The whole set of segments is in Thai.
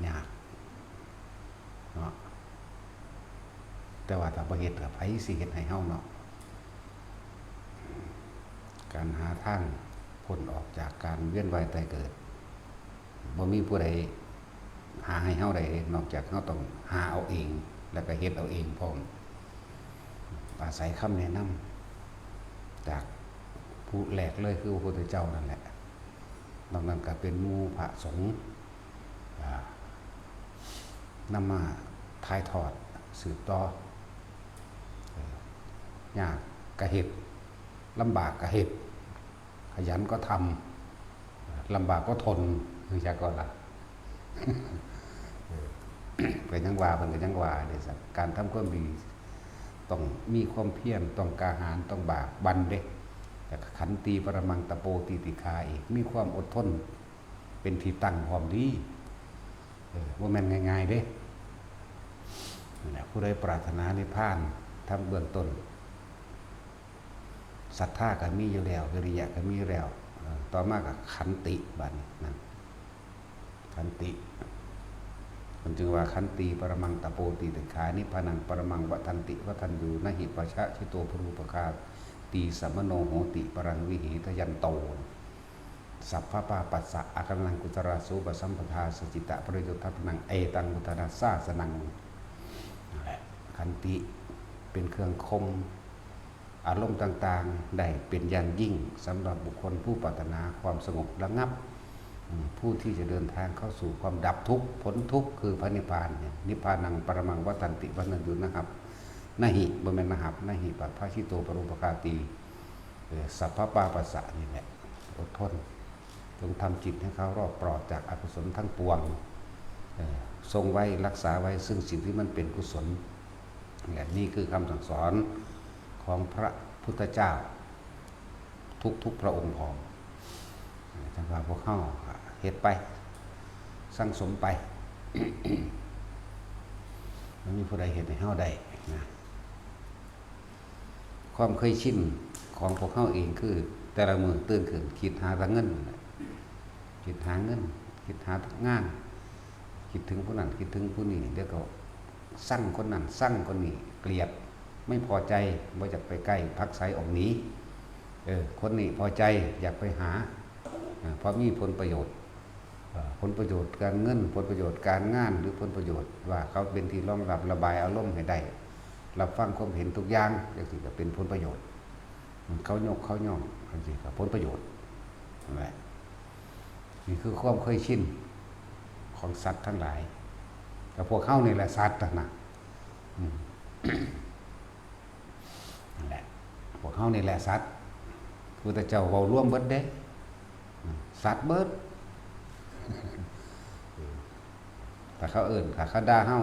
ยากเนาะแต่ว่าถ้าบ่เฮ็ดกับไผสิเฮ็ดให้เฮาเนาะการหาทางพ้นออกจากการเวียนว่ายตายเกิดบ่มีผู้ใดหาให้เฮาได้นอกจากเฮาต้องหาเอาเองแล้วก็เฮ็ดเอาเองพร้อมอาศัยคำแนะนำจากผู้แรกเลยคือพระพุทธเจ้านั่นแหละนอกนั้นก็เป็นหมู่พระสงฆ์นำมาถ่ายทอดสืบต่อยากก็เฮ็ดลำบากก็เฮ็ดขยันก็ทำลำบากก็ทนคือจักก็ล่ะ เป็นยังว่าเป็นยังว่าเด้สักการทำความดีต้องมีความเพียรต้องกล้าหาญต้องบากบั่นเด้แต่ขันติปรมังตะโปติติคาอีกมีความอดทนเป็นที่ตั้งความดีบ่แม่นง่ายๆเด้นั่นแหละผู้ใดปรารถนานิพพานทำเบื้องต้นศรัทธาก็มีอยู่แล้ววิริยะก็มีอยู่แล้วต่อมาก็ขันติบัดนี้นั่นขันติมันจึงว่าขันติปรมังตะโปติติคานิพพานังปรมังวัฏันติวัฏันยูนหิปัชชะชิโตปรูปคาตีสัมมโนโหติปรังวิหิทยันโตสัพพะปาปัสสะอาคันังกุตราสุปสัมปทาสจิตะประโยชน์ทัพนังเอตังอุตระสาสนังนั่นแหละขันติเป็นเครื่องคมอารมณ์ต่างๆได้เป็นอย่างยิ่งสำหรับบุคคลผู้ปรารถนาความสงบระงับผู้ที่จะเดินทางเข้าสู่ความดับทุกข์พ้นทุกข์คือพระนิพพานเนี่ยนิพพานังปรมังวัฏันติวัฏันยูนะครับนะหิบ่แม่นนะหับนะหิปัฏฐาชิโตปรุปกาตีสัพพะปาปัสสะนี่แหละอดทนจงทำจิตให้เขารอบปลอดจากอกุศลทั้งปวงทรงไว้รักษาไว้ซึ่งสิ่งที่มันเป็นกุศลนี่คือคำสั่งสอนของพระพุทธเจ้าทุกพระองค์พร้อมจังว่าพวกเข้าเฮ็ดไปสั่งสมไป มันมีผู้ใดเฮ็ดให้เฮาได้นะความเคยชินของพวกเฮาเองคือแต่ละมื้อตื่นขึ้นคิดหาเงินคิดหาเงินคิดหางานคิดถึงผู้นั้นคิดถึงผู้นี้เดี๋ยวก็สั่งคนนั้นสั่งคนนี้เกลียดไม่พอใจบ่อยากไปใกล้พักไสออกหนีคนนี้พอใจอยากไปหาเพราะมีผลประโยชน์การเงินผลประโยชน์การงานหรือผลประโยชน์ว่าเขาเป็นที่รองรับระบายอารมณ์ให้ได้รับฟังความเห็นทุกอย่างอย่างที่ก็เป็นผลประโยชน์เขายกเขาย่องอย่างที่ก็ผลประโยชน์นั่นแหละนี่คือความเคยชินของสัตว์ทั้งหลายแต่พวกเขานี่แหละสัตว์นะนั่นแหละพวกเขานี่แหละสัตว์พุทธเจ้าเว้าร่วมเบิดเด้สัตว์เบิดถ้าเขาถ้าเขาด่าเฮา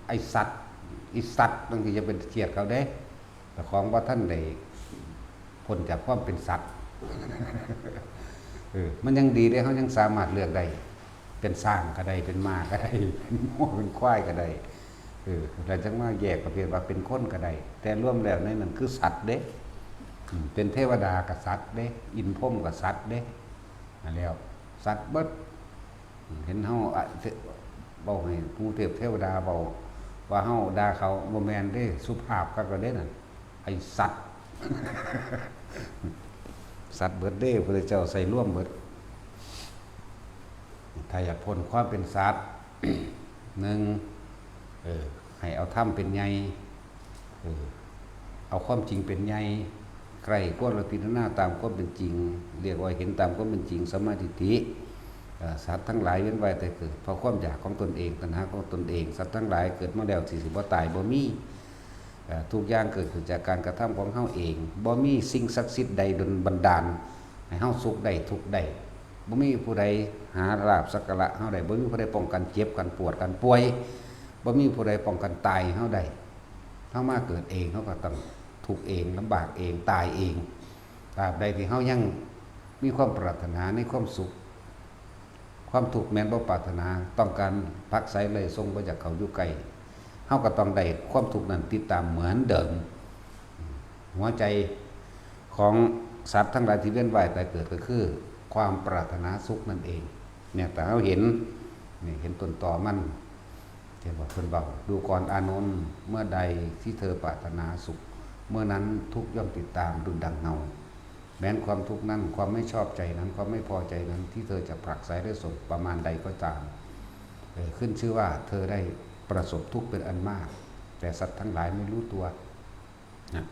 ไอ้สัตว์อีสัตว์บางทีจะเป็นเกียรติเขาเด้แต่ของว่าท่านได้พ้นจากความเป็นสัตว์มันยังดีได้เขายังสามารถเลือกได้เป็นสร้างก็ได้เป็นม้าก็ได้เป็นหมูเป็นควายก็ได้แล้วจังว่าแยกประเภทว่าเป็นคนก็ได้แต่ร่วมแล้วในนั้นคือสัตว์เด้เป็นเทวดากับสัตว์เด้อินทร์พรหมกับสัตว์เด้แล้วสัตว์เบิดเห็นเฮาเว้าให้ผู้เทพเทวดาเว้าว่าเฮาด่าเขาบ่แม่นเด้สุภาพคักก็เด้นั่นไอ้สัตว์ สัตว์เบิดเด้พระเจ้าใส่ร่วมเบิดถ้าอยากพ้นความเป็นสัตว์ 1ให้เอาธรรมเป็นใหญ่เอาความจริงเป็นใหญ่ใครก็เราพิจารณาตามความเป็นจริงเรียกว่าเห็นตามความเป็นจริงสัมมาทิฏฐิสัตว์ทั้งหลายเว้นไว้แต่เกิดเพราะความอยากของตนเองตัณหาของตนเองสัตว์ทั้งหลายเกิดมาแล้วสิบ่ตายบ่มีทุกอย่างเกิดขึ้นจากการกระทำของเฮาเองบ่มีสิ่งศักดิ์สิทธิ์ใดดลบันดาลให้เฮาสุขได้ทุกข์ได้บ่มีผู้ใดหาลาภสักการะเฮาได้บ่มีผู้ใดป้องกันเจ็บกันปวดกันป่วยบ่มีผู้ใดป้องกันตายเฮาได้เฮามาเกิดเองเฮาก็ต้องทุกข์เองลำบากเองตายเองตราบใดที่เฮายังมีความปรารถนาในความสุขความทุกข์แม้นบ่ปรารถนาต้องการพักไสเลยทรงบ่อยากเข้าอยู่ใกล้เฮาก็ต้องได้ความทุกข์นั้นติดตามเหมือนเดิมหัวใจของสัตว์ทั้งหลายที่เวียนว่ายตายเกิดก็คือความปรารถนาสุขนั่นเองเนี่ยแต่เฮาเห็น นี่เห็นต้นตอมันเห็นว่าเพิ่นเบาดูก่อนอานนท์เมื่อใดที่เธอปรารถนาสุขเมื่อนั้นทุกย่อมติดตามดุจดังเงาแม้นความทุกข์นั้นความไม่ชอบใจนั้นความไม่พอใจนั้นที่เธอจะผลักไสด้วยศพประมาณใดก็ตามขึ้นชื่อว่าเธอได้ประสบทุกข์เป็นอันมากแต่สัตว์ทั้งหลายไม่รู้ตัวนะ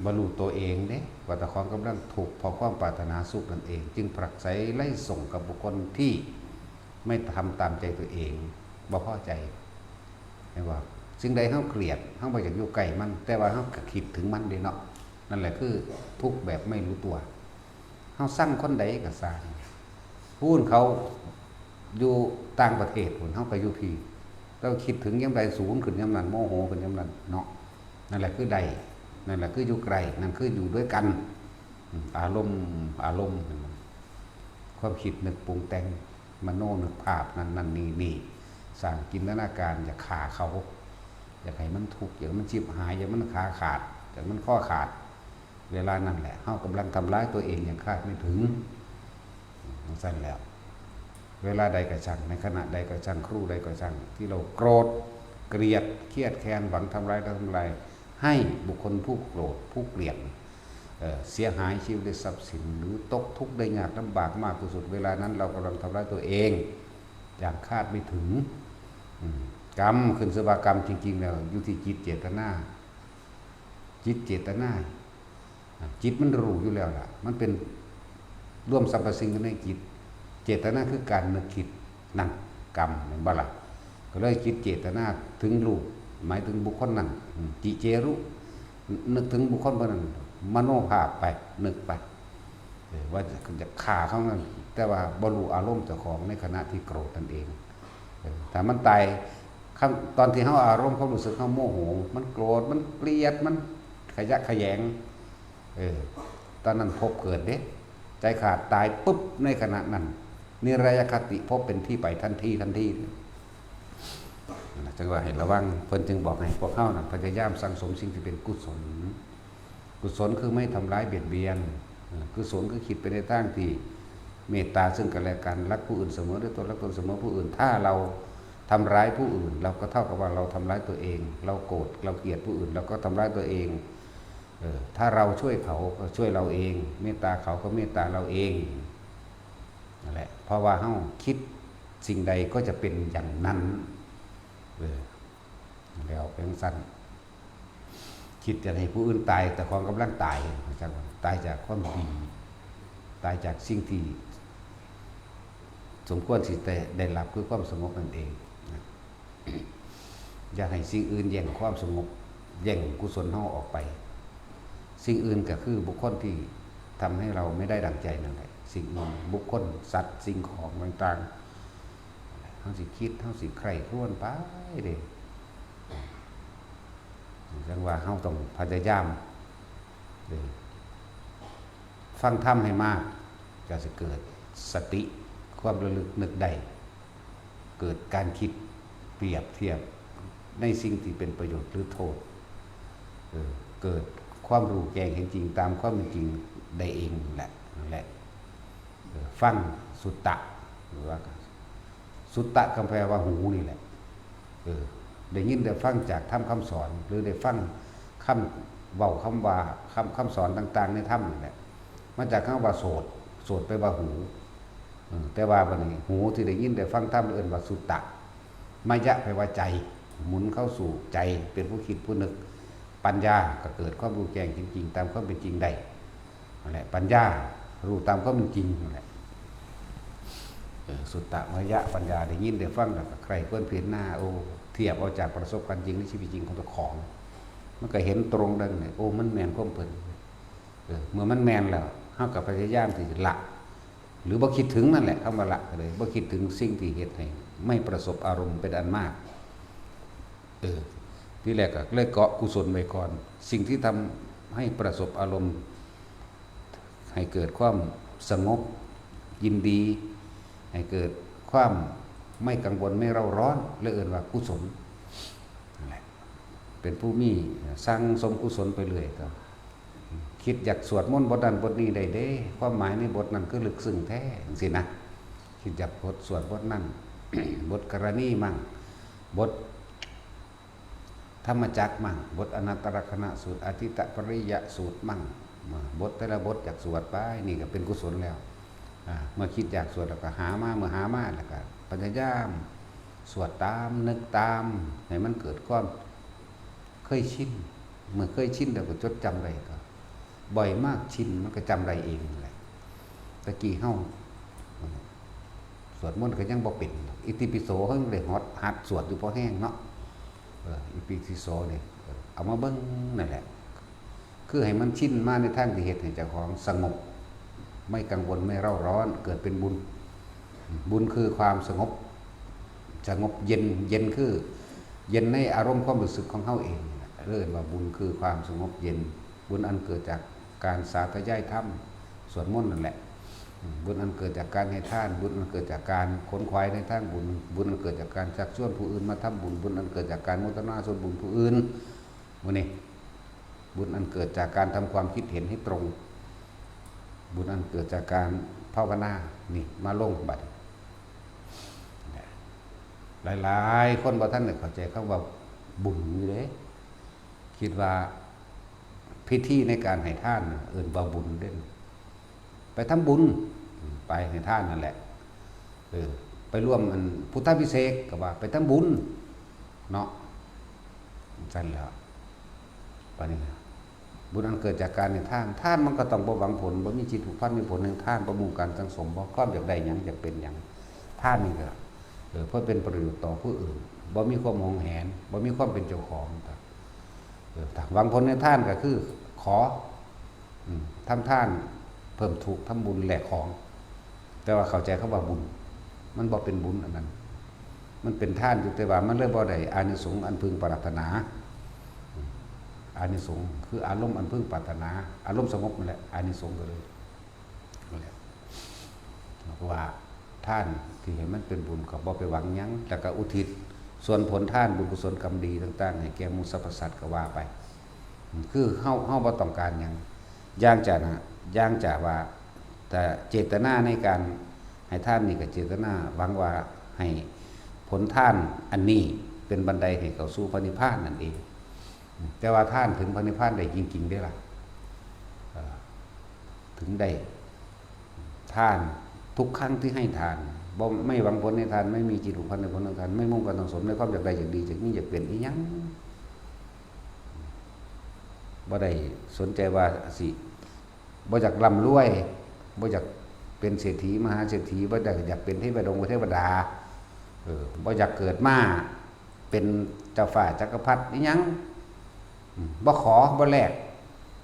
บรรลุตัวเองเด้ว่าตะของกำลังถูกพอความปรารถนาสุขนั่นเองจึงผลักไสไล่ส่งกับบุคคลที่ไม่ทำตามใจตัวเองบ่พอใจเห็นว่าสิ่งใดเฮาเกลียดเฮาบ่อยากอยู่ใกล้มันแต่ว่าเฮาก็คิดถึงมันเด้เนาะนั่นแหละคือทุกข์แบบไม่รู้ตัวเฮาสั่งคนใดก็สร้างพูนเขาอยู่ต่างประเทศพุ่นเฮาไปอยู่พี่เราคิดถึงยามใดสูงขึ้นยามนั้นโมโหขึ้นยามนั้นเนาะนั่นแหละคือใดนั่นแหละคืออยู่ไกลนั่นคืออยู่ด้วยกันอารมณ์ความคิดนึกปรุงแต่งมโนนึกภาพนั่นนี่สร้างจินตนาการอยากฆ่าเขาอยากให้มันทุกข์อยากให้มันจิบหายอยากให้มันขาขาดอยากให้มันข้อขาดเวลานั่นแหละเฮากำลังทำร้ายตัวเองอย่างคาดไม่ถึงสั้นแล้วเวลาใดก็ช่างในขณะใดก็ช่างครู่ใดก็ช่างที่เราโกรธเกลียดเครียดแค้นหวังทำร้ายให้บุคคลผู้โกรธผู้เกลียดเสียหายชีวิตทรัพย์สินหรือตกทุกข์ได้ยากลำบากมากที่สุดเวลานั้นเรากำลังทำร้ายตัวเองอย่างคาดไม่ถึงกรรมขึ้นสภากรรมจริงๆแล้วอยู่ที่จิตเจตนาจิตเจตนาจิตมันรู้อยู่แล้วล่ะมันเป็นร่วมสรรพสิ่งกันในจิตเจตนาคือการนึกคิดนั่นกรรมเหมือนบ่ล่ะก็เลยจิตเจตนาถึงรู้หมายถึงบุคคลนั้นจิเจรุนึกถึงบุคคลคนนั้นมโนภาพไปนึกไปว่าจะฆ่าเขานั่นแต่ว่าบรรลุอารมณ์เจ้าของในขณะที่โกรธนั่นเองแต่มันตายตอนที่เขาอารมณ์เขารู้สึกเขาโมโหมันโกรธมันเกลียดมันขยะแขยงตอนนั้นพบเกิดเด้ใจขาดตายปุ๊บในขณะนั้นนิรยคติพบเป็นที่ไปทันทีจังว่าให้ระวังเพิ่นจึงบอกให้พวกเฮาน่ะพยายามสั่งสมสิ่งที่เป็นกุศลคือไม่ทำร้ายเบียดเบียนกุศลคือคิดไปในทางที่เมตตาซึ่งกันและกันรักผู้อื่นเสมอด้วยตนรักตนเสมอผู้อื่นถ้าเราทำร้ายผู้อื่นเราก็เท่ากับว่าเราทำร้ายตัวเองเราโกรธเราเกลียดผู้อื่นเราก็ทำร้ายตัวเองถ้าเราช่วยเขาก็ช่วยเราเองเมตตาเขาก็เมตตาเราเองนั่นแหละเพราะว่าเฮาคิดสิ่งใดก็จะเป็นอย่างนั้นแล้วเป็นสั้นคิดจะให้ผู้อื่นตายแต่ความกำลังตายตายจากความดีตายจากสิ่งที่สมควรสิได้รับคือความสงบนั่นเองอย่าให้สิ่งอื่นแย่งความสงบแย่งกุศลเฮาออกไปสิ่งอื่นก็คือบุคคลที่ทำให้เราไม่ได้ดั่งใจนั่นแหละสิ่งอื่นบุคคลสัตว์สิ่งของต่างๆเฮาสิคิดเฮาสิใคร่ครวญไปเด้จังว่าเฮาต้องพยายามฟังธรรมให้มากจะเกิดสติความระลึกนึกได้เกิดการคิดเปรียบเทียบในสิ่งที่เป็นประโยชน์หรือโทษเกิดความรู้แจ้งเห็นจริงตามความเป็นจริงได้เองแหละนั่นแหละฟังสุตตะหรือว่าสุตตะก็แปลว่าหูนี่แหละได้ยินได้ฟังจากธรรมคำสอนหรือได้ฟังคำเว้าคำว่าคำสอนต่างๆในธรรมนี่แหละมาจากคำว่าโสดไปว่าหูแต่ว่าบัดนี้หูที่ได้ยินได้ฟังธรรมเอิ้นว่าสุตตะมายะแปลว่าใจหมุนเข้าสู่ใจเป็นผู้คิดผู้นึกปัญญาก็เกิดความรู้แจ้งจริงๆตามความเป็นจริงได้นั่นแหละปัญญารู้ตามความเป็นจริงนั่นแหละสุตตะมายะปัญญาได้ยินได้ฟังแล้วก็ใครเพื่อนเพียนหน้าโอ้เทียบเอาจากประสบการณ์จริงในชีวิตจริงของตัวของมันก็เห็นตรงดังเนี่ยโอ้มันแมนความเพิ่นเมื่อมันแมนแล้วเฮากับพยายามที่จะละหรือบ่คิดถึงนั่นแหละคำว่าละเลยบ่คิดถึงสิ่งที่เฮ็ดให้ไม่ประสบอารมณ์เป็นอันมากที่แรกก็เลยเกาะกุศลไว้ก่อนสิ่งที่ทำให้ประสบอารมณ์ให้เกิดความสงบยินดีให้เกิดความไม่กังวลไม่เร่าร้อนเรียกว่ากุศลนั่นแหละเป็นผู้มีสร้างสมกุศลไปเรื่อยก็คิดอยากสวดมนต์บทนั้นบทนี้ได้เด้ความหมายในบทนั้นคือลึกซึ้งแท้จังซี่นะคิดอยากสวดบทนั้น บทกรณีมั่งบทธรรมจักรมั่งบทอนัตตลกนัสูตรอธิตปริยสูตรมั่งบทแต่ละบทจากสวดไปนี่ก็เป็นกุศลแล้วเมื่อคิดอยากสวดแล้วก็หามาเมื่อหามาแล้วก็พยายามสวดตามนึกตามให้มันเกิดความเคยชินเมื่อเคยชินแล้วก็จดจำได้ก็บ่อยมากชินมันก็จำได้เองแหละตะกี้เฮาสวดมนต์ก็ยังบ่เป็นอิติปิโสเฮาเลยหัดสวดอยู่พอแห้งเนาะอิติปิโสนี่เอามาเบิ่งนั่นแหละคือให้มันชินมาในทางที่เฮ็ดให้เจ้าของสงบไม่กังวลไม่เร่าร้อนเกิดเป็นบุญบุญคือความสงบเย็นคือเย็นในอารมณ์ความรู้สึกของเฮาเองเรียกว่าบุญคือความสงบเย็นบุญอันเกิดจากการสาธยายธรรมสวดมนต์นั่นแหละบุญอันเกิดจากการให้ทานบุญอันเกิดจากการขนขวายในทางบุญบุญอันเกิดจากการชักชวนผู้อื่นมาทำบุญบุญอันเกิดจากการโมทนาส่วนบุญผู้อื่นมื้อนี้บุญอันเกิดจากการทำความคิดเห็นให้ตรงบุญอันเกิดจากการภาวนานี่มาลงบัดหลายๆคนบ่ท่านเข้าใจคำว่าบุญอยู่เด้คิดว่าพิธีในการให้ทานเอิ้นว่าบุญเด้ไปทำบุญไปให้ทานนั่นแหละไปร่วมมันพุทธพิเศษก็ว่าไปทำบุญเนาะนั่นแหละปานนี้บุญอันเกิดจากการให้ทานมันก็ต้องบ่หวังผลบ่มีจิตผูกพันมีผลแห่งทานบ่มุ่งการสังสมบ่ความอยากได้หยังอยากเป็นหยังทานนี่ก็เพื่อเป็นประโยชน์ต่อผู้อื่นบ่มีความหวงแหนบ่มีความเป็นเจ้าของหวังผลในทานก็คือขอทำทานเพิ่มทุกข์ทำบุญแหลกของแต่ว่าเข้าใจคำว่าบุญมันบ่เป็นบุญอันนั้นมันเป็นทานอยู่แต่ว่ามันเลยบ่ได้อานิสงส์อันพึงปรารถนาอานิสงส์คืออารมณ์อันพึงปรารถนาอารมณ์สงบนั่นแหละอานิสงส์ก็เลยนั่นแหละเพราะว่าท่านที่เห็นมันเป็นบุญก็บ่ไปหวังหยังแต่ก็อุทิศส่วนผลท่านบุญกุศลกรรมดีต่างๆให้แก่หมู่สรรพสัตว์ก็ว่าไปคือเฮาบ่ต้องการหยังอย่างจะว่าแต่เจตนาในการให้ท่านนี่ก็เจตนาหวังว่าให้ผลท่านอันนี้เป็นบันไดให้เข้าสู่พระนิพพานนั่นเองแต่ว่าท่านถึงพระนิพพานได้จริงๆได้ล่ะถึงได้ท่านทุกครั้งที่ให้ทานบ่ไม่หวังผลในทานไม่มีจิตผูกพันในผลของทานไม่มุ่งการสังสมในความอยากได้อยากดีอยากมีอยากเป็นอีหยังบ่ได้สนใจว่าสิบ่อยากร่ำรวยบ่อยากเป็นเศรษฐีมหาเศรษฐีบ่อยากเป็นเทวดาบ่อยากเกิดมาเป็นเจ้าฝ่าจักรพรรดิอีหยังบ่ขอบ่แลก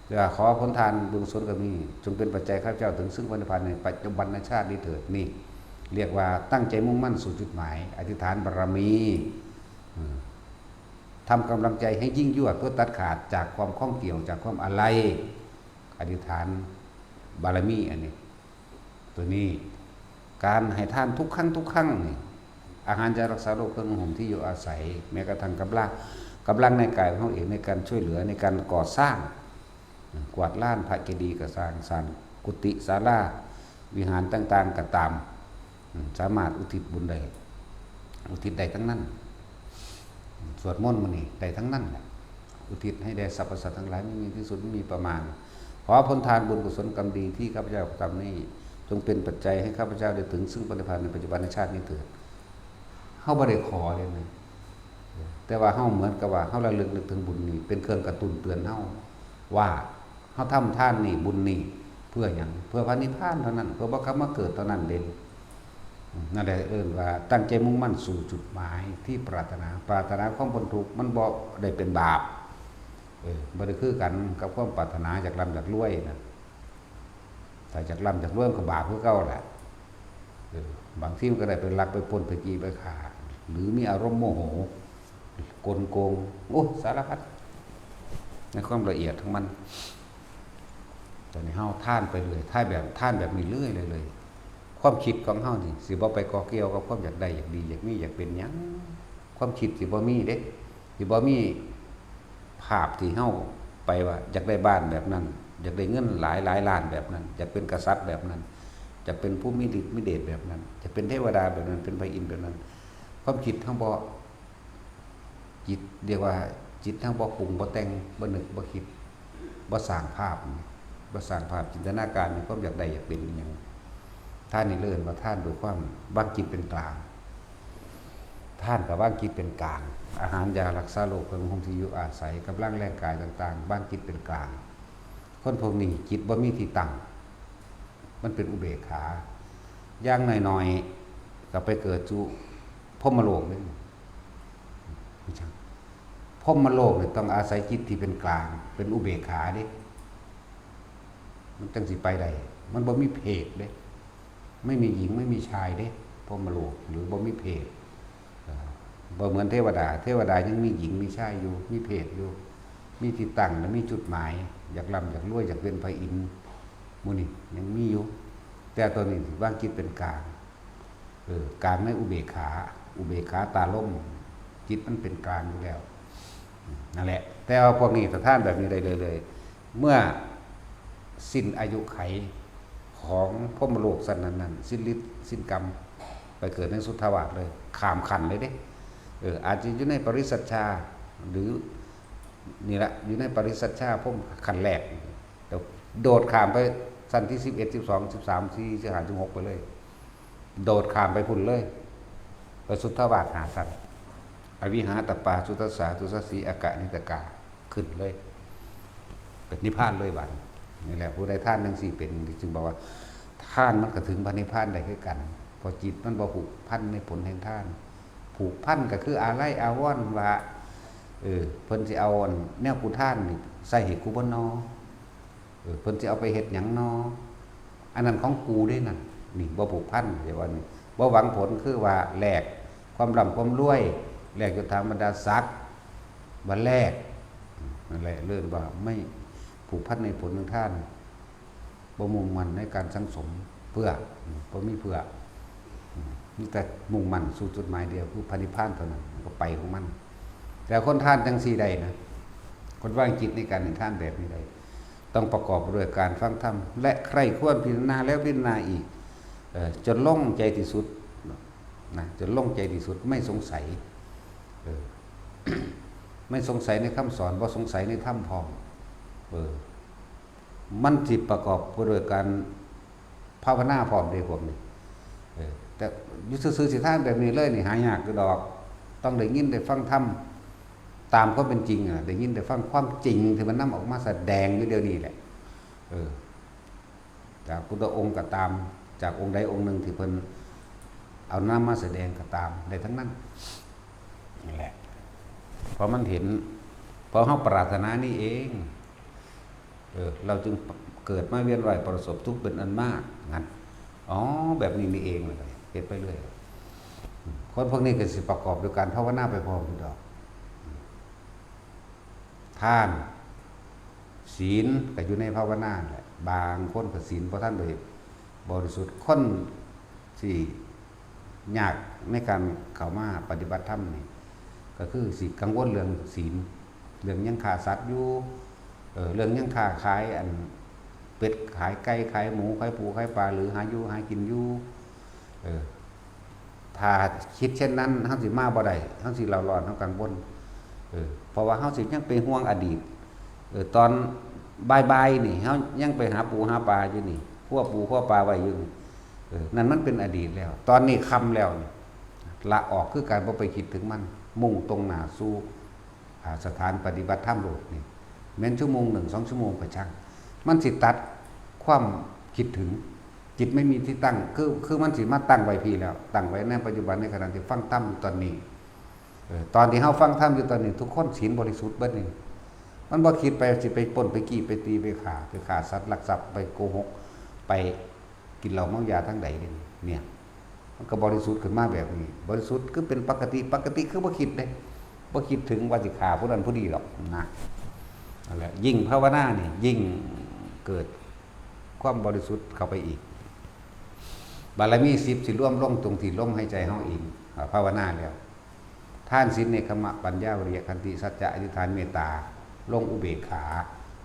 จะขอผลทานบุญกุศลก็มีจงเป็นปัจจัยข้าพเจ้าถึงซึ่งพระนิพพานในปัจจุบันชาตินี้เถิดนี่เรียกว่าตั้งใจมุ่งมั่นสู่จุดหมายอธิษฐานบารมีทำกำลังใจให้ยิ่งยวดเพื่อตัดขาดจากความข้องเกี่ยวจากความอะไรอธิษฐานบารมีอันนี้ตัวนี้การให้ทานทุกครั้งนี่อาหารจะรักษาโรคเครื่องห่มที่อยู่อาศัยแม้กระทั่งกำลังในกายของเขาเองในการช่วยเหลือในการก่อสร้างกวาดลานพระเจดีย์ก็สร้างกุฏิศาลาวิหารต่างๆก็ตามสามารถอุทิศบุญได้อุทิศได้ทั้งนั้นสวดมนต์มื้อนี้ได้ทั้งนั้นแหละอุทิศให้แด่สรรพสัตว์ทั้งหลายไม่มีที่สุดไม่มีประมาณขอผลทานบุญกุศลกรรมดีที่ข้าพเจ้าทำนี้จงเป็นปัจจัยให้ข้าพเจ้าได้ถึงซึ่งพระนิพพานในปัจจุบันชาตินี้เถิดเฮาบ่ได้ขอเลยนะแต่ว่าเฮาเหมือนกับว่าเฮาระลึกนึกถึงบุญนี้เป็นเครื่องกระตุ้นเตือนเฮาว่าเฮาทำทานนี่บุญนี่เพื่อหยังเพื่อพระนิพพานเท่านั้นเพื่อบ่กลับมาเกิดเท่านั้นเด่นนั่นแหละว่าตั้งใจมุ่งมั่นสู่จุดหมายที่ปรารถนาความพ้นทุกข์มันบ่ได้เป็นบาปบ่ได้คือกันกับความปรารถนาจากร่ำจากรวยนะถ้าจากร่ำจากรวยก็บาปคือเก่าแหละบางทีมันก็ได้ไปลักไปปล้นไปจี้ไปฆ่าหรือมีอารมณ์โมโหกลโกงโอ้สารพัดในความละเอียดของมันตอนนี้เฮาท่านไปเลยท่านแบบมีเรื่อยเลยความคิดของเฮานี่สิบ่ไปก่อเกี่ยวกับความอยากได้อยากดีอยากมีอยากเป็นหยังความคิดสิบ่มีเด้สิบ่มีภาพที่เฮาไปว่าอยากได้บ้านแบบนั้นอยากได้เงินหลายล้านแบบนั้นอยากเป็นกษัตริย์แบบนั้นจะเป็นผู้มีฤทธิ์มีเดชแบบนั้นจะเป็นเทวดาแบบนั้นเป็นพระอินทร์แบบนั้น ความคิดทั้งบ่จิตเรียกว่าจิตทั้งบ่ปรุงบ่แต่งบ่นึกบ่คิดบ่สร้างภาพบ่สร้างภาพจินตนาการมีความอยากได้อยากเป็นอหยังท่านนี่เลิ่นว่าท่านโดยความวางจิตเป็นกลางท่านกับวางจิตเป็นกลางอาหารยารักษาโรคเครื่องของที่อยู่อาศัยกำลังแรงกายต่างๆวางจิตเป็นกลางคนพวกนี้จิตบ่มีที่ตั้งมันเป็นอุเบกขาย่างหน่อยๆก็ไปเกิดจุพรหมโลกนี่พรหมโลกนี่ต้องอาศัยจิตที่เป็นกลางเป็นอุเบกขาเด้มันจังสิไปได้มันบ่มีเพศเด้ไม่มีหญิงไม่มีชายเด้พรหมโลกหรือบ่มีเพศบ่เหมือนเทวดาเทวดายังมีหญิงมีชายอยู่มีเพศอยู่มีที่ตั้งและมีจุดหมายอยากร่ำอยากรวยอยากเป็นพระอินทร์หมู่นี้ยังมีอยู่แต่ตัวนี้วางจิตเป็นกลางกลางในอุเบกขาอุเบกขาตาล่มจิตมันเป็นกลางอยู่แล้วนั่นแหละแต่ว่าพวกนี้สถานแบบนี้ได้เลยเมื่อสิ้นอายุไขของพรหมโลกสันนั้นสิ้นฤทธิ์สิ้นกรรมไปเกิดในสุทธาวาสเลยข้ามขันเลยเด้อาจจะอยู่ในปริสัชชาหรือนี่แหละอยู่ในปริสัชชาพรหมขันแรกแต่โดดข้ามไปสั้นที่11 12 13 14 15 16ไปเลยโดดข้ามไปพุ่นเลยไปสุทธาวาสหาสัตว์อวิหาตปาสุทัสสาทุสสีอากะนิตกาขึ้นเลยเป็นนิพพานเลยบัดนี่แหละผู้ใดท่านทั้งสี่เป็นจึงบอกว่าท่านมันก็ถึงพระนิพพานได้คือกันพอจิตมันบ่ผูกพันในผลแห่งท่านผูกพันก็คืออาลัยอาวรณ์ว่าเพิ่นสิเอาแนวกูท่านนี่ใส่ให้กูบ่นอเพิ่นสิเอาไปเฮ็ดหยังนออันนั้นของกูได้นั่นนี่บ่ผูกพันเดี๋ยวว่านี่บ่หวังผลคือว่าแลกความร่ำความรวยแลกยศถาบรรดาศักดิ์บ่แลกนั่นแหละเรื่องว่าไม่ผูกพันในผลของท่านบ่มุ่งมั่นในการสังสมเพื่อบ่มีเพื่อมีแต่มุ่งมั่นสู่จุดหมายเดียวคือพระนิพพานเท่านั้นก็ไปของมันแต่คนท่านจังซี่ใดนะคนว่างจิตในการเห็นท่านแบบนี้ได้ต้องประกอบด้วยการฟังธรรมและใคร่ครวญพิจารณาแล้วพิจารณาอีกจนล่องใจที่สุดนะจนล่องใจที่สุดไม่สงสัยไม่สงสัยในคำสอนบ่สงสัยในธรรมพร้อมมันจิตประกอบด้วยการภาวนาพร้อมได้พวกนี้แต่ยุทธซื่อสิท่านแบบนี้เลยนี่หายากคือดอกต้องได้ยินได้ฟังธรรมตามก็เป็นจริงได้ยินได้ฟังความจริงที่มันนำออกมาแสดงอยู่เดี๋ยวนี้แหละจากพุทธองค์ก็ตามจากองค์ใดองค์หนึ่งที่เพิ่นเอานำมาแสดงก็ตามได้ทั้งนั้นนี่แหละเพราะมันเห็นเพราะเฮาปรารถนานี่เองเราจึงเกิดมาเวียนว่ายประสบทุกข์เป็นอันมากงั้นแบบนี้นี่เองเลยเฮ็ดไปเรื่อยคนพวกนี้ก็สิประกอบด้วยการภาวนาไปพร้อมอยู่ดอกทานศีลก็อยู่ในภาวนาแหละบางคนก็ศีลเพราะท่านโดยบริสุทธิ์คนที่ยากในการเข้ามาปฏิบัติธรรมนี่ก็คือสิกังวลเรื่องศีลเรื่องยังฆ่าสัตว์อยู่เรื่องยังค้าขายอันเป็ดขายไก่ขายหมูขายปูขายปลาหรือหาอยู่หากินอยู่ถ้าคิดเช่นนั้นเฮาสิมาบ่ได้เฮาสิเล่าร้อนเฮากังวลเพราะว่าเฮาสิยังไปห่วงอดีตตอนบ่ายๆนี่เฮายังไปหาปูหาปลาอยู่นี่คั่วปูคั่วปลาไว้อยู่นี่นั่นมันเป็นอดีตแล้วตอนนี้ค่ำแล้วละออกคือการบ่ไปคิดถึงมันมุ่งตรงหน้าสู่สถานปฏิบัติธรรมโลกนี่แม้นชั่วโมง1 2 ชั่วโมงก็ช่างมันสิตัดความคิดถึงจิตไม่มีที่ตั้งคือมันสิมาตั้งไว้พี่แล้วตั้งไว้ในปัจจุบันในขณะที่ฟังธรรมอยู่ตอนนี้ตอนที่เฮาฟังธรรมอยู่ตอนนี้ทุกคนศีลบริสุทธิ์เบิดนี่มันบ่คิดไปสิไปปล้นไปกี้ไปตีไปฆ่าสัตว์ลักทรัพย์ไปโกหกไปกินเหล้าเมายาทั้งใดเนี่ยมันก็บริสุทธิ์ขึ้นมาแบบนี้บริสุทธิ์คือเป็นปกติคือบ่คิดเด้บ่คิดถึงว่าสิฆ่าผู้นั้นผู้นี้หรอกนะนั่นแหละยิ่งภาวนานี่ยิ่งเกิดความบริสุทธิ์เข้าไปอีกบารมี10สิร่วมลงตรงที่ลมหายใจเฮาเองภาวนาแล้วทานศีลเนกขมะปัญญาวิริยะขันติสัจจะอธิษฐานเมตตาลงอุเบกขา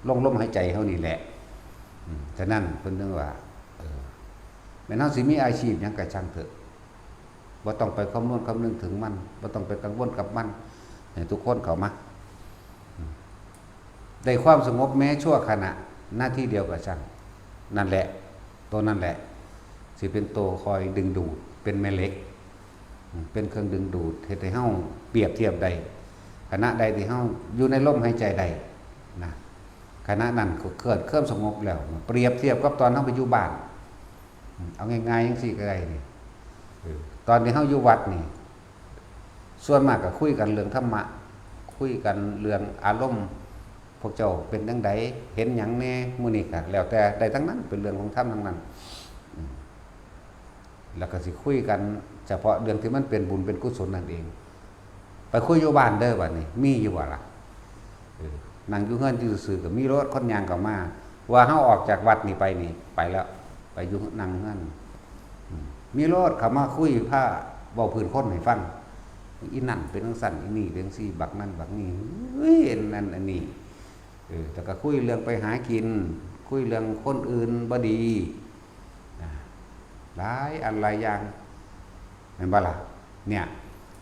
ลงลมหายใจเฮานี่แหละฉะนั้นเพิ่นถึงว่าแม้นเฮาสิมีอาชีพหยังก็ช่างเถอะ บ่ต้องไปคำนวณคำนึงถึงมันบ่ต้องไปกังวลกับมันให้ทุกคนเข้ามาได้ความสงบแม้ชั่วขณะหน้าที่เดียวกับช่างนั่นแหละตัวนั่นแหละสิเป็นตัวคอยดึงดูดเป็นแม่เหล็กเป็นเครื่องดึงดูดเฮ็ดให้เฮาเปรียบเทียบได้ขณะใดที่เฮาอยู่ในลมหายใจใดนะขณะนั้นก็เกิดเครื่องสงบแล้วเปรียบเทียบกับตอนเฮาไปอยู่บ้านเอาง่ายๆจังซี่ก็ได้นี่ตอนที่เฮาอยู่วัดนี่ส่วนมากก็คุยกันเรื่องธรรมะคุยกันเรื่องอารมณ์พวกเจ้าเป็นจังไดเห็นหยังแน่มื้อนี้ก็แล้วแต่ได้ทั้งนั้นเป็นเรื่องของธรรมทั้งนั้นแล้วก็สิคุยกันเฉพาะเรื่องที่มันเป็นบุญเป็นกุศลนั่นเองไปคุยอยู่บ้านเด้อบัดนี้มีอยู่บ่ล่ะนั่งอยู่เฮือนอยู่ซื่อๆก็มีรถคนยางเข้ามาว่าเฮาออกจากวัดนี่ไปนี่ไปแล้วไปอยู่นั่งเฮือนมีรถเข้ามาคุยพาเว้าพื้นคนให้ฟังอีนั่นเป็นจังซั่นอีนี่เป็นจังซี่บักนั่นบักนี่เฮ้ยนั่นอันนี้แต่ก็คุยเรื่องไปหากินคุยเรื่องคนอื่นบ่ดีหลายอันหลายอย่างเห็นบ่ล่ะเนี่ย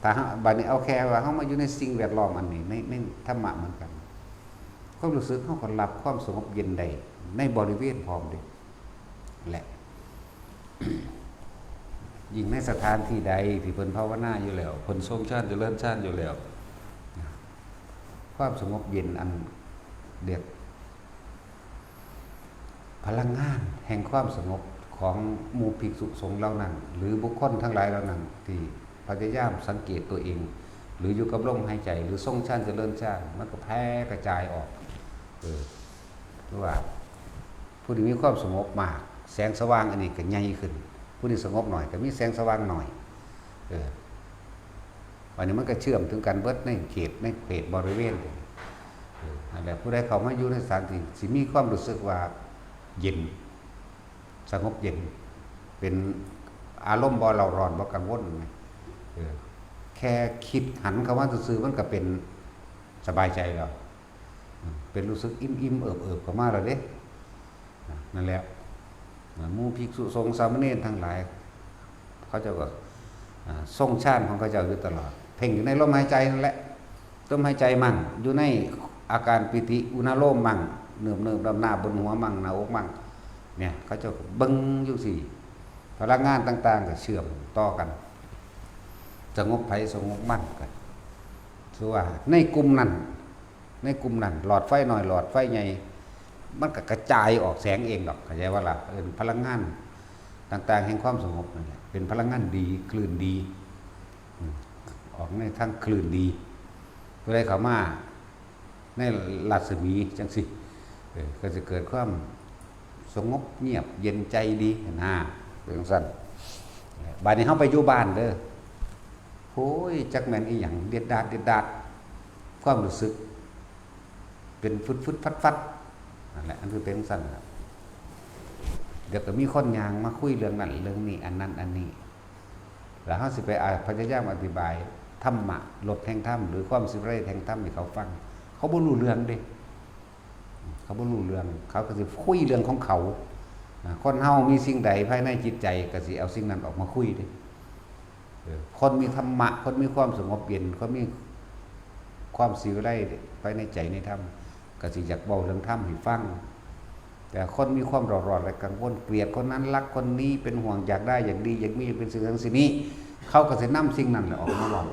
ถ้าบัดนี้เอาแค่ว่าเฮามาอยู่ในสิ่งแวดล้อมอันนี้ในธรรมะเหมือนกันความรู้สึกเฮาก็รับความสงบเย็นได้ในบริเวณพร้อมเด้แหละ ยิ่งในสถานที่ใดที่เพิ่นภาวนาอยู่แล้วเพิ่นทรงฌานเจริญฌานอยู่แล้วความสงบเย็นอันเด็ดพลังงานแห่งความสงบของหมู่ภิกษุสงฆ์เหล่านั้นหรือบุคคลทั้งหลายเหล่านั้นที่พยายามสังเกตตัวเองหรืออยู่กับลมหายใจหรือทรงฌานเจริญฌานมันก็แผ่กระจายออกเพราะว่าผู้ที่มีความสงบมากแสงสว่างอันนี้ก็ใหญ่ขึ้นผู้ที่สงบหน่อยก็มีแสงสว่างหน่อยวันนี้มันก็เชื่อมถึงกันเบิดในเขตบริเวณนั่นแหละผู้ใดเข้ามาอยู่ในสถานที่สิมีความรู้สึกว่าเย็นสงบเย็นเป็นอารมณ์บ่เราร้อนบ่กังวลแค่คิดหันคำว่าซื่อๆมันก็เป็นสบายใจแล้วเป็นรู้สึกอิ่มๆเอิบๆเข้ามาแล้วเด้นั่นแหละหมู่ภิกษุสงฆ์สามเณรทั้งหลายเขาเจ้าก็ทรงฌานของเขาเจ้าอยู่ตลอดเพ่งอยู่ในลมหายใจนั่นแหละลมหายใจมั่งอยู่ในอาการปิติอุณโลมมั่งเนิบๆดำหน้าบนหัวมั่งหน้าอกมั่งเนี่ยเขาเจ้าก็เบิ่งอยู่สิพลังงานต่างๆก็เชื่อมต่อกันสงบไผสงบมั่นกันคือว่าในกลุ่มนั้นหลอดไฟหน่อยหลอดไฟใหญ่มันก็กระจายออกแสงเองดอกเข้าใจว่าล่ะพลังงานต่างๆแห่งความสงบนั่นแหละเป็นพลังงานดีคลื่นดีออกในทางคลื่นดีเพื่อให้เขามาในรัศมีจังสิก็จะเกิดความสงบเงียบเย็นใจดีนะเป็นสั้นบ้านนี้เขาไปอยู่บ้านเด้อโอ้ยจักแม่นอีหยังเด็ดดาดความรู้สึกเป็นฟุดฟัดนั่นแหละอันคือเป็นสั้นครับเดี๋ยวก็มีคนยางมาคุยเรื่องนั้นเรื่องนี้อันนั้นอันนี้แล้วเขาสิไปพยายามอธิบายธรรมะลดแห่งธรรมหรือความสิบไรแห่งธรรมให้เขาฟังเขาบ่รู้เรื่องเด้เขาบ่รู้เรื่องเขาก็สิคุยเรื่องของเขาคนเฮามีสิ่งใดภายในจิตใจก็สิเอาสิ่งนั้นออกมาคุยเด้คนมีธรรมะคนมีความสงบเย็นคนมีความสิวิไลภายในใจในธรรมก็สิอยากเว้าเรื่องธรรมให้ฟังแต่คนมีความร้อนและกังวลเกลียดคนนั้นรักคนนี้เป็นห่วงอยากได้อย่างดีอยากมีเป็นสิ่งนั้นสิ่งนี้เขาก็สินำสิ่งนั้นออกมาเว้า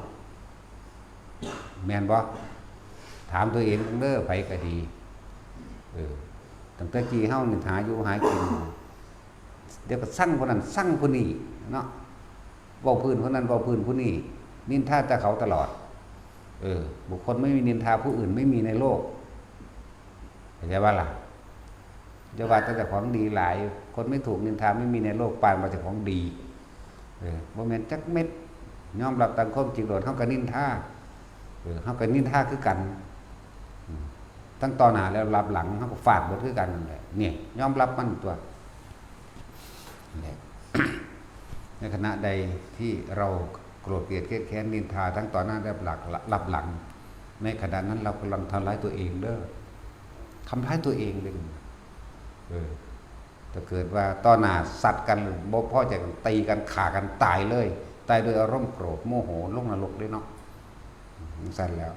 แม่นบ่ถามตัวเองเด้อไผก็ดีตั้งแต่กี้เฮานี่หาอยู่หากินเดี๋ยวก็สั่งคนนั้นสั่งคนนี้เนาะเว้าพื้นคนนั้นเว้าพื้นผู้นี้นินทาแต่เขาตลอดบุคคลไม่มีนินทาผู้อื่นไม่มีในโลกเข้าใจว่าล่ะจะว่าแต่ของดีหลายคนไม่ถูกนินทาไม่มีในโลกปานมาจากของดีบ่แม่นจักเม็ดยอมรับตามความจริงโดดเฮาก็นินทาเฮาก็นินทาคือกันตั้งต่อหน้าแล้วรับหลังเฮาก็ฟาดบ่คือกันนั่นแหละนี่ยอมรับมันตัวในขณะใดที่เราโกรธเกลียดเครียดแค้นนินทาทั้งต่อหน้าและรับหลังในขณะนั้นเรากำลังทำร้ายตัวเองเด้อทำร้ายตัวเองเลยถ้าเกิดว่าต่อหน้าสัตว์กันบ่พอใจกันตีกันฆ่ากันตายเลย ตายโดยอารมณ์โกรธโมโหลงนรกด้วยเนาะสั่นแล้ว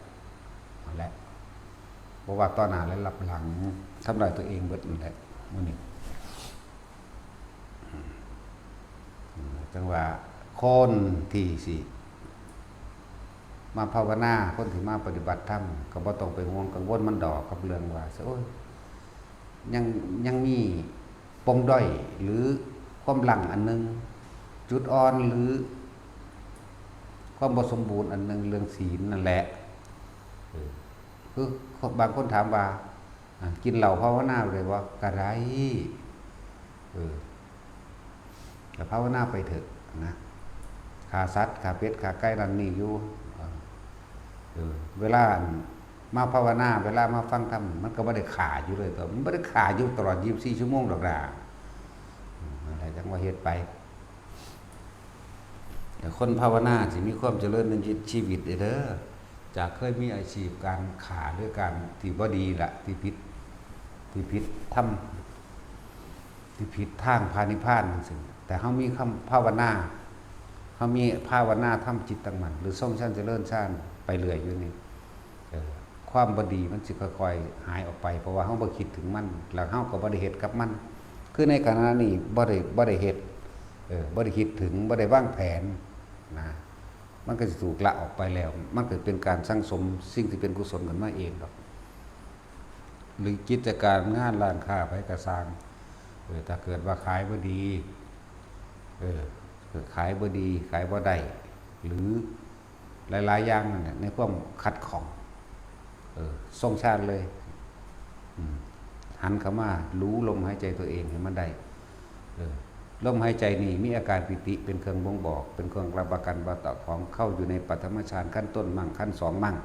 นั่นแหละเพราะว่าตอนหน้าและหลับหลังทำลายตัวเองเบิดนั่นแหละมื้อนี้จังว่าคนที่สิมาภาวนาคนที่มาปฏิบัติธรรมก็บ่ต้องไปห่วงกังวลมันดอกกับเรื่องว่าโอ้ยยังมีปมด้อยหรือความหลังอันนึงจุดอ่อนหรือความบ่สมบูรณ์อันนึงเรื่องศีลนั่นแหละคือบางคนถามว่ากินเหล้าภาวนาเลยว่ากะไรแต่ภาวนาไปเถอะนะขาสัตว์ขาเป็ดขาไก่นั่นนี่อยู่เวลามาภาวนาเวลามาฟังธรรมมันก็ไม่ได้ขาอยู่เลยตัวมันไม่ได้ขาอยู่ตลอด24 ชั่วโมงหรอกนะอะไรจังว่าเหตุไปแต่คนภาวนาสิมีความเจริญในชีวิตเด้อจากเคยมีอาชีพการขาด้วยการที่บ่ดีละที่ผิดทำที่ผิดทางพานิพพานจังซี่แต่เฮามีคำภาวนาเฮามีภาวนาทำจิตตั้งมั่นหรือทรงชั้นเจริญชั้นไปเรื่อยอยู่นี่ความบ่ดีมันสิค่อยๆหายออกไปเพราะว่าเฮาบ่คิดถึงมันแล้วเฮาก็บ่ได้เฮ็ดกับมันคือในขณะนี้บ่ได้เฮ็ดบ่ได้คิดถึงบ่ได้วางแผนนะมันก็สิถูกละออกไปแล้วมันก็เป็นการสั่งสมสิ่งที่เป็นกุศลขึ้นมาเองดอกหรือกิจการงานร้านค้าไผก็สร้างถ้าเกิดว่าขายบ่ดีขายบ่ดีขายบ่ได้หรือหลายๆอย่างนั่นแหละในความขัดข้องทรงชาติเลยหันเข้ามารู้ลมหายใจตัวเองให้มันได้ลมหายใจนี่มีอาการปิติเป็นเครื่องบ่งบอกเป็นเครื่องรับประกันว่าต่อของเข้าอยู่ในปฐมฌานขั้นต้นมั่งขั้น2มั่ง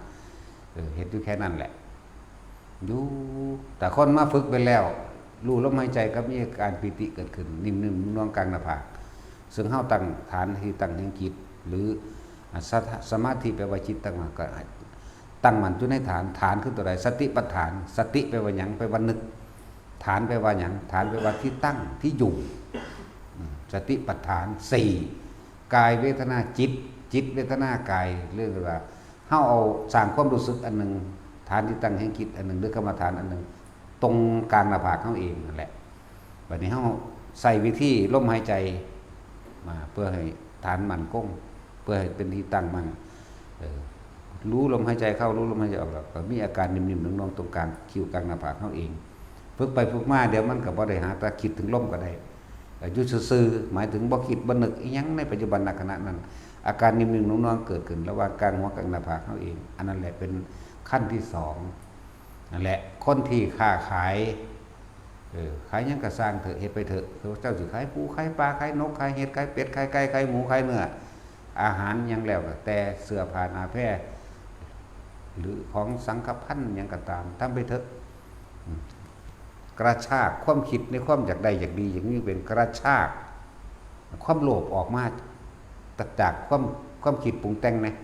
เห็นอยู่แค่นั้นแหละอยู่แต่คนมาฝึกไปแล้วรู้ลมหายใจก็มีอาการปิติเกิดขึ้นนิ่มๆนวลกลางหน้าผากซึ่งเฮาตั้งฐานที่ตั้งแห่งจิตหรือสมาธิแปลว่าจิตตั้งมั่นก็ตั้งมั่นอยู่ในฐานคือตัวใดสติปัฏฐานสติแปลว่าหยังแปลว่านึกฐานแปลว่าหยังฐานแปลว่าที่ตั้งที่อยู่สติปัฏฐาน4กายเวทนาจิตเวทนากายเรื่องว่าเฮาเอาสร้างความรู้สึกอันนึงฐานที่ตั้งแห่งจิตอันนึงหรือกรรมฐานอันนึงตรงกลางหน้าผากเฮาเองนั่นแหละบัดนี้เฮาใส่วิธีลมหายใจมาเพื่อให้ฐานมั่นคงเพื่อให้เป็นที่ตั้งมั่นรู้ลมหายใจเข้ารู้ลมหายใจออกแล้วก็มีอาการนิ่มๆนุ่มๆตรงกลางคิ้วกลางหน้าผากเฮาเองฝึกไปฝึกมาเดี๋ยวมันก็บ่ได้หาแต่คิดถึงลมก็ได้อยู่ซื่อๆหมายถึงบ่คิดบ่นึกอีหยังในปัจจุบันณขณะนั้นอาการนิ่มๆนุ่มๆเกิดขึ้นระหว่างกลางหัวกับหน้าผากเฮาเองอันนั้นแหละเป็นขั้นที่2นั่นแหละคนที่ค้าขายขายหยังก็สร้างเถอะเฮ็ดไปเถอะเจ้าสิขายปูขายปลาขายนกขายเห็ดขายเป็ดขายไก่ขายหมูขายเนื้ออาหารหยังแล้วแต่เสื้อผ้าหน้าแพรหรือของสังฆพันธ์หยังก็ตามทำไปเถอะกระชากความคิดในความอยากได้อยากดีอย่างนี้เป็นกระชากความโลภออกมาจากความคิดปรุงแต่งนะ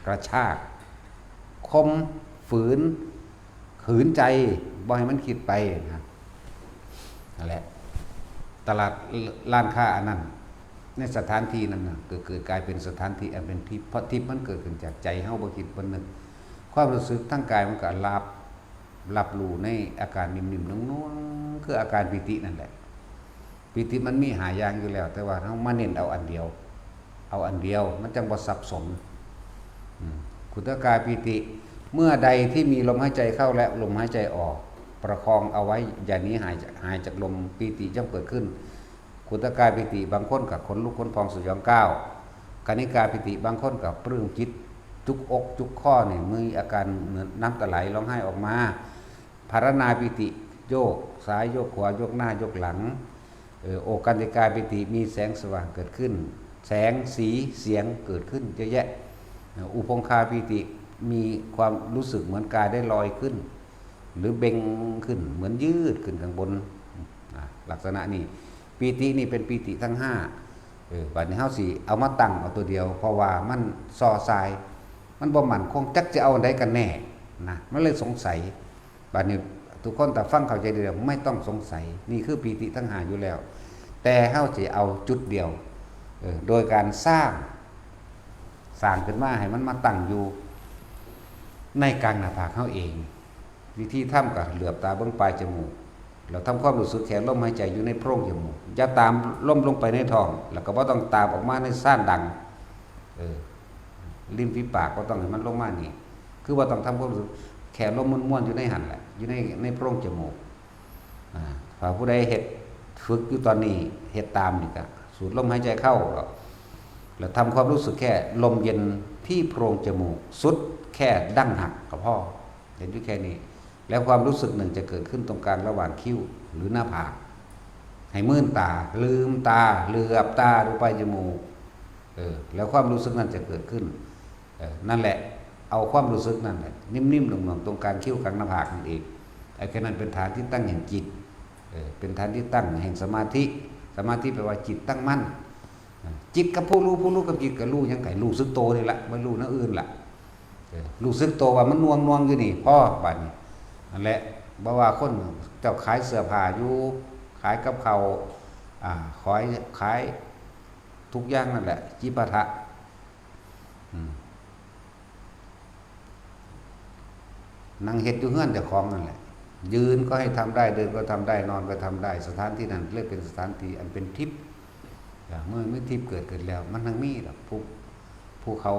กระชากคมฝืนขืนใจบ่ให้มันคิดไปนะนั่นแหละตลาดร้านค้าอันนั้นในสถานที่นั้นนะเกิดกลายเป็นสถานที่อันเป็นที่เพราะที่มันเกิดขึ้นจากใจเฮาบ่คิดบ่นึกความรู้สึกทั้งกายมันก็รับรู้ในอาการนิ่มๆนุ่มๆคืออาการปิตินั่นแหละปิติมันมีหาอย่างอยู่แล้วแต่ว่าเฮามาเน้นเอาอันเดียวมันจังบ่สับสนขุทกายปิติเมื่อใดที่มีลมหายใจเข้าและลมหายใจออกประคองเอาไว้อย่านี้หายจากลมปิติย่อมเกิดขึ้นขุทกายปิติบางคนกับขนลุกขนพองสยองก้าวกนิกายปิติบางคนกับปลื้มจิตจุกอกจุกข้อนี่มีอาการเหมือนน้ำตาไหลร้องไห้ออกมาภารณาปิติโยกซ้ายโยกขวาโยกหน้าโยกหลังโอกันติกายปิติมีแสงสว่างเกิดขึ้นแสงสีเสียงเกิดขึ้นเยอะแยะอุปงคาปิติมีความรู้สึกเหมือนกายได้ลอยขึ้นหรือเบ่งขึ้นเหมือนยืดขึ้นข้างบนลักษณะนี้ปีตินี่เป็นปีติทั้ง5บัดนี้เฮาสิเอามาตั้งเอาตัวเดียวเพราะว่ามันซอทรายมันบ่มั่นคงจักจะเอาอันใดกันแน่นะมันเลยสงสัยบัดนี้ทุกคนแต่ฟังเข้าใจเดียวไม่ต้องสงสัยนี่คือปีติทั้ง5อยู่แล้วแต่เฮาสิเอาจุดเดียว โดยการสร้างขึ้นมาให้มันมาตั้งอยู่ในกลางหน้าผากเขาเองวิธีทำกับเหลือบตาเบื้องปลายจมูกเราทำความรู้สึกแขนลมหายใจอยู่ในโพรงจมูกอย่าตามลมลงไปในท้องแล้วก็บ่ต้องตามออกมาในซ่านดังริมฝีปากก็ต้องให้มันลงมานี่คือว่าต้องทำความรู้สึกแขนลมม้วนๆอยู่ในหันแหละอยู่ในโพรงจมูกถ้าผู้ใดเฮ็ดฝึกอยู่ตอนนี้เฮ็ดตามนี่ก็สูดลมหายใจเข้าแล้วทำความรู้สึกแค่ลมเย็นที่โพรงจมูกสุดแค่ดั้งหักกับพ่อเห็นอยู่แค่นี้แล้วความรู้สึกหนึ่งจะเกิดขึ้นตรงกลางระหว่างคิ้วหรือหน้าผากให้มื่นตาลืมตาเหลือบตาดูไปจมูกแล้วความรู้สึกนั้นจะเกิดขึ้นนั่นแหละเอาความรู้สึกนั่นแหละนิ่มๆหน่วงๆตรงกลางคิ้วกลางหน้าผากนั่นเองไอ้แค่นั้นเป็นฐานที่ตั้งแห่งจิตเป็นฐานที่ตั้งแห่งสมาธิแปลว่าจิตตั้งมั่นจิตกับผู้รู้กับจิตกับรู้ยังไงรู้สึกโตนี่แหละไม่รู้นั่นอื่นล่ะรู้สึกโตว่ามันน่วงอยู่นี่พ่อบัดนี้นั่นแหละบ่ว่าคนเจ้าขายเสื้อผ้าอยู่ขายกับเขาขายทุกอย่างนั่นแหละจิปาถะนั่งเฮ็ดอยู่เฮือนเจ้าของนั่นแหละยืนก็ให้ทำได้เดินก็ทำได้นอนก็ทำได้สถานที่นั้นเรียกเป็นสถานที่อันเป็นทิพย์เมื่อทิพย์เกิดแล้วมันทั้งมีหรอกผู้เขา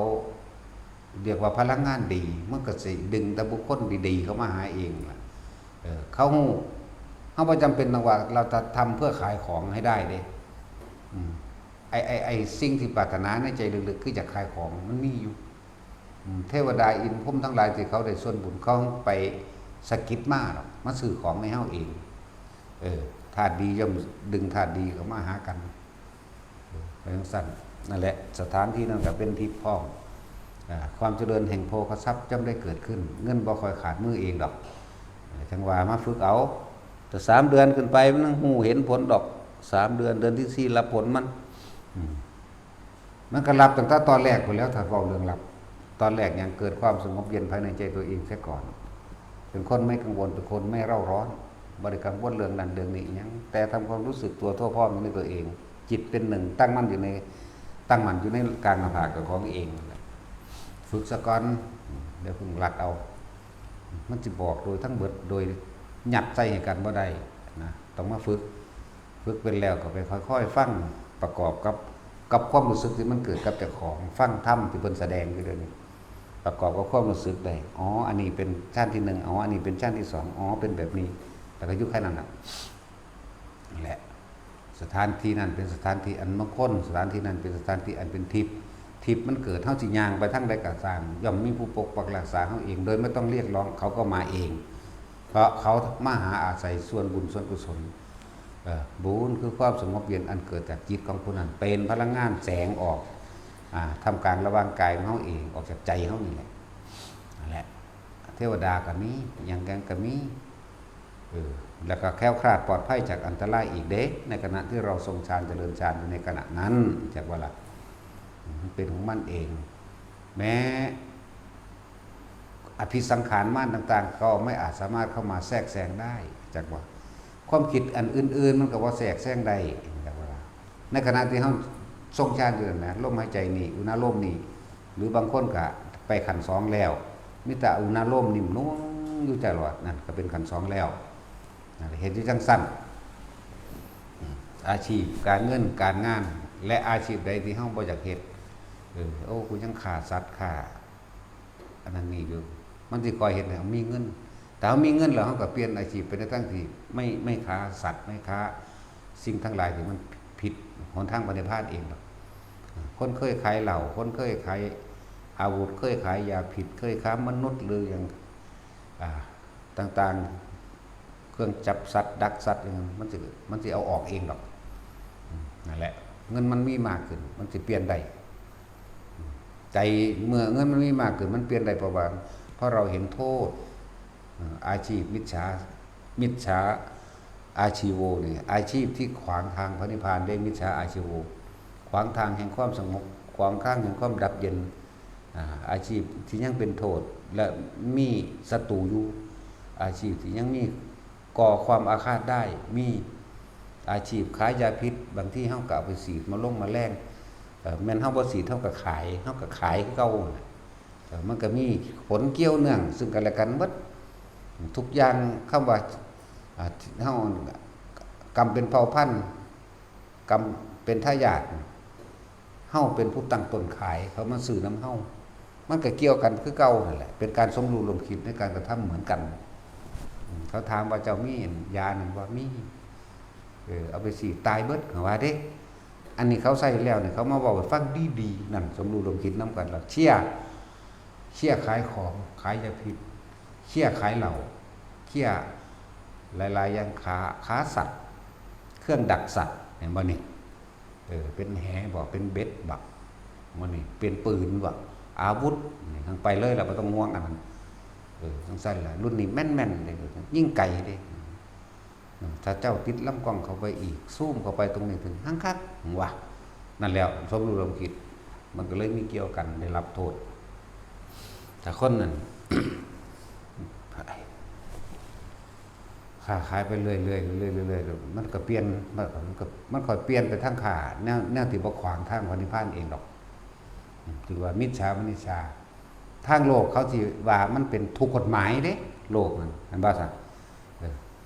เรียกว่าพลังงานดีมันก็สิดึงแต่บุคคลดีๆเข้ามาหาเองล่ะเขาบ่จำเป็นต้องว่าเราจะทำเพื่อขายของให้ได้เด้ไอ้สิ่งที่ปรารถนาในใจลึกๆคืออยากขายของมันมีอยู่เทวดาอินทร์พรหมทั้งหลายที่เขาได้ส่วนบุญเขาไปสะกิดมาหรอกมาซื้อของในเฮาเองธาตุดีย่อมดึงธาตุดีเข้ามาหากันไปจังซั่นนั่นแหละสถานที่นั้นก็เป็นทิพย์พ้องความเจริญแห่งโภคทรัพย์ย่อมได้เกิดขึ้นเงินบ่ค่อยขาดมือเองดอกจังว่ามาฝึกเอาแต่3 เดือนขึ้นไปมันหูเห็นผลดอก3 เดือนที่4รับผลมันก็รับตั้งแต่ตอนแรกพุ่นแล้วถ้าเว้าเรื่องรับตอนแรกยังเกิดความสงบเย็นภายในใจตัวเองเสียก่อนเป็นคนไม่กังวลเป็นคนไม่เร่าร้อนบ่ได้กังวลเรื่องนั้นเรื่องนี้หยังแต่ทำความรู้สึกตัวทั่วพร้อมอยู่ในตัวเองจิตเป็นหนึ่งตั้งมั่นอยู่ในกลางหน้าผากของเองฝึกซะก่อนเดี๋ยวเพิ่งรัดเอามันสิบอกโดยทั้งเบิดโดยหยัดใจให้กันบ่ได้นะต้องมาฝึกเป็นแล้วก็ไปค่อยๆฟังประกอบกับความรู้สึกที่มันเกิดกับเจ้าของฟังธรรมที่เพิ่นแสดงอยู่เดี๋ยวนี้ประกอบกับความรู้สึกได้อันนี้เป็นชั้นที่1อันนี้เป็นชั้นที่2เป็นแบบนี้แต่ก็อยู่แค่นั้นน่ะนั่นแหละสถานที่นั้นเป็นสถานที่อันมงคลสถานที่นั้นเป็นสถานที่อันเป็นทิพย์มันเกิดเฮาสิย่างไปทางใดก็ตามย่อมมีผู้ปกปักรักษาเฮาเองโดยไม่ต้องเรียกร้องเขาก็มาเองเพราะเขามาหาอาศัยส่วนบุญส่วนกุศลบุญคือความสงบเย็นอันเกิดจากจิตของผู้นั้นเป็นพลังงานแสงออกทำกลางระหว่างกายของเฮาเองออกจากใจเฮานี่แหละนั่นแหละเทวดาก็มีอย่างกันก็มีแล้วก็แคล้วคลาดปลอดภัยจากอันตรายอีกเด้ในขณะที่เราทรงฌานเจริญฌานอยู่ในขณะนั้นจากว่าล่ะมันเป็นของมันเองแม้อภิสังขารม่านต่างๆก็ไม่อาจสามารถเข้ามาแทรกแซงได้จากว่าความคิดอันอื่นๆมันก็ว่าแทรกแซงได้จากว่าในขณะที่เฮาทรงฌานอยู่นะลมหายใจนี่อุณาโลมนี่หรือบางคนก็ไปขั้น2แล้วมีแต่อุณาโลมนิ่มนุ่มอยู่ตลอดนั่นก็เป็นขั้น2แล้วเห็นที่จังสั้นอาชีพการเงินการงานและอาชีพใดที่เฮาบ่อยากเฮ็ดกูยังขาดสัตว์ขาอันนั้นนี่อยู่มันสิคอยเฮ็ดให้เฮามีเงินแต่เฮามีเงินแล้วเฮาก็เปลี่ยนอาชีพไปในทางที่ไม่ค้าสัตว์ไม่ค้าสิ่งทั้งหลายที่มันผิดหนทางปฏิภาณเองหรอกคนเคยขายเหล้าคนเคยขายอาวุธเคยขายยาผิดเคยค้ามนุษย์หรืออย่างต่างๆเครื่องจับสัตว์ดักสัตว์อย่างนั้นมันสิเอาออกเองหรอกนั่นแหละเงินมันมีมากขึ้นมันสิเปลี่ยนได้ใจเมื่อเงินมันมีมากขึ้นมันเปลี่ยนได้เพราะเราเห็นโทษอาชีพมิจฉาอาชีโวนี่อาชีพที่ขวางทางพระนิพพานได้มิจฉาอาชีโวขวางทางแห่งความสงบขวางทางแห่งความดับเย็นอาชีพที่ยังเป็นโทษและมีศัตรูอยู่อาชีพที่ยังมีก่อความอาฆาตได้มีอาชีพขายยาพิษบางที่เฮาก็เอาไปสีดมาลงมาแรง แม่นเฮาบ่สีเท่ากับขายเฮาก็ขายคือเก่ามันก็มีผลเกี่ยวเนื่องซึ่งกันและกันหมดทุกอย่างคำว่าเฮากรรมเป็นเผ่าพันธุ์กรรมเป็นทายาทเฮาเป็นผู้ตั้งต้นขายเขามาซื้อน้ำเฮามันก็เกี่ยวกันคือเก่านั่นแหละเป็นการสมรู้ร่วมคิดในการกระทำเหมือนกันเขาถามว่าเจ้ามียาหนึ่งว่ามีเอาไปสีตายเบิดเขาว่าเด้อันนี้เขาใส่แล้วเนี่ยเขามาบอกว่าฟังดีๆนั่นสมรู้ร่วมคิดน้ำกันแล้วเชี่ยขายของขายยาพิษเชี่ยขายเหล้าเชี่ยหลายๆอย่างขาสัตว์เครื่องดักสัตว์เห็นบ่นี่เป็นแหบ่เป็นเบ็ดบ่มันนี่เป็นปืนบ่อาวุธทางไปเลยเราไม่ต้องห่วงอันนั้นทั้งสั้นแหละรุ่นนี้แม่นๆเลยยิ่งไกลเลยถ้าเจ้าติดลำกล้องเข้าไปอีกซูมเข้าไปตรงนี้ถึงหั่งคักว่ะนั่นแล้วสมรู้ร่วมคิดมันก็เลยมีเกี่ยวกันได้รับโทษแต่คนนั้น ค้าขายไปเรื่อยๆมันก็เปลี่ยนมันค่อยเปลี่ยนไปทางขาแนวที่บ่ขวางทางพระนิพพานเองดอกถือว่ามิจฉามนิชาทางโลกเขาสิว่ามันเป็นถูกกฎหมายเด้โลกมันอันบ่ซั่น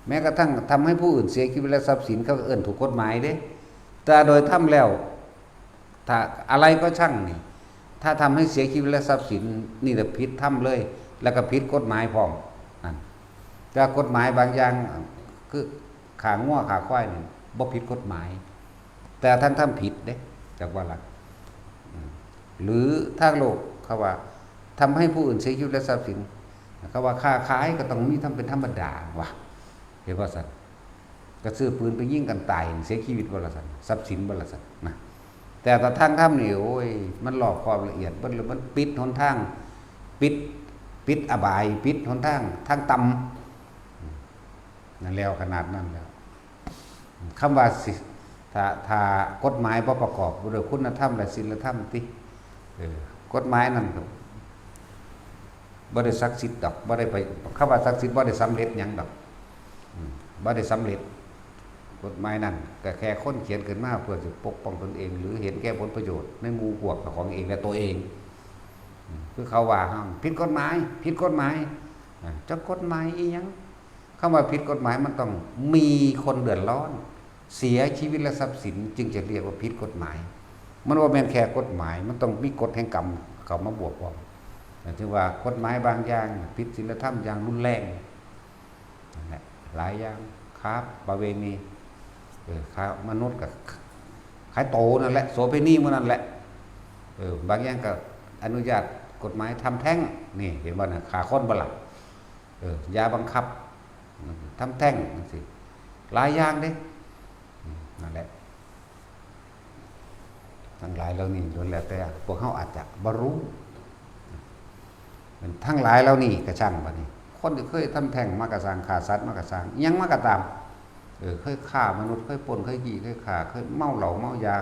แม้กระทั่งทำให้ผู้อื่นเสียชีวิตและทรัพย์สินเขาก็เอิ้นถูกกฎหมายเด้แต่โดยทำแล้วถ้าอะไรก็ช่างนี่ถ้าทำให้เสียชีวิตและทรัพย์สินนี่จะผิดทำเลยแล้วก็ผิดกฎหมายพร้อมนั่นแต่กฎหมายบางอย่างคือขางัวขาควายนี่บ่ผิดกฎหมายแต่ท่านทำผิดเด้จากว่าหลักหรือทางโลกเขาว่าทำให้ผู้อื่นเสียชีวิตและทรัพย์สินเขาว่าค้าขายก็ต้องมีทำเป็นธรรมดาว่ะเห็นว่าสัตว์ก็ซื้อปืนไปยิงกันตายเสียชีวิตบ่ล่ะสัตว์ทรัพย์สินบ่ล่ะสัตว์นะแต่ทางธรรมนี่โอ้ยมันหลอกความละเอียดมันปิดหนทางปิดอบายปิดหนทางต่ำนั่นแล้วขนาดนั้นแล้วคำว่าถ้ากฎหมายบ่ประกอบด้วยคุณธรรมและศีลธรรมติกฎหมายนั่นบ่ได้ศักดิ์สิทธิ์ดอกบ่ได้ไปคำว่าศักดิ์สิทธิ์บ่ได้สำเร็จหยังดอกบ่ได้สำเร็จกฎหมายนั่นก็แค่คนเขียนขึ้นมาเพื่อจะปกป้องตนเองหรือเห็นแก่ผลประโยชน์ในหมู่พวกของเองและตัวเองคือเขาว่าผิดกฎหมายจะกฎหมายอีหยังคำว่าผิดกฎหมายมันต้องมีคนเดือดร้อนเสียชีวิตและทรัพย์สินจึงจะเรียกว่าผิดกฎหมายมันว่าแม่นแค่กฎหมายมันต้องมีกฎแห่งกรรมเข้ามาบวกพร้อมถึงว่ากฎหมายบางอย่างผิดศีลธรรมอย่างรุนแรงนั่นแหละหลายอย่างค้าประเวณีค้ามนุษย์กับขายโตนั่นแหละโสเภณีมันนั่นแหละบางอย่างก็อนุญาตกฎหมายทำแท้งนี่เห็นบ่น่ะขาค้นบ่ล่ะยาบังคับทำแท้งสิหลายอย่างเด้นั่นแหละทั้งหลายเหล่านี้ล้วนแล้วแต่พวกเขาอาจจะบ่รู้ทั้งหลายเหล่านี้ก็ช่างบัดนี้คนที่เคยทำแท้งมากระสร้างฆ่าสัตว์มากระสร้างยังมากระตามเคยฆ่ามนุษย์เคยปล้นเคยจี้เคยฆ่าเคยเมาเหล้าเมายา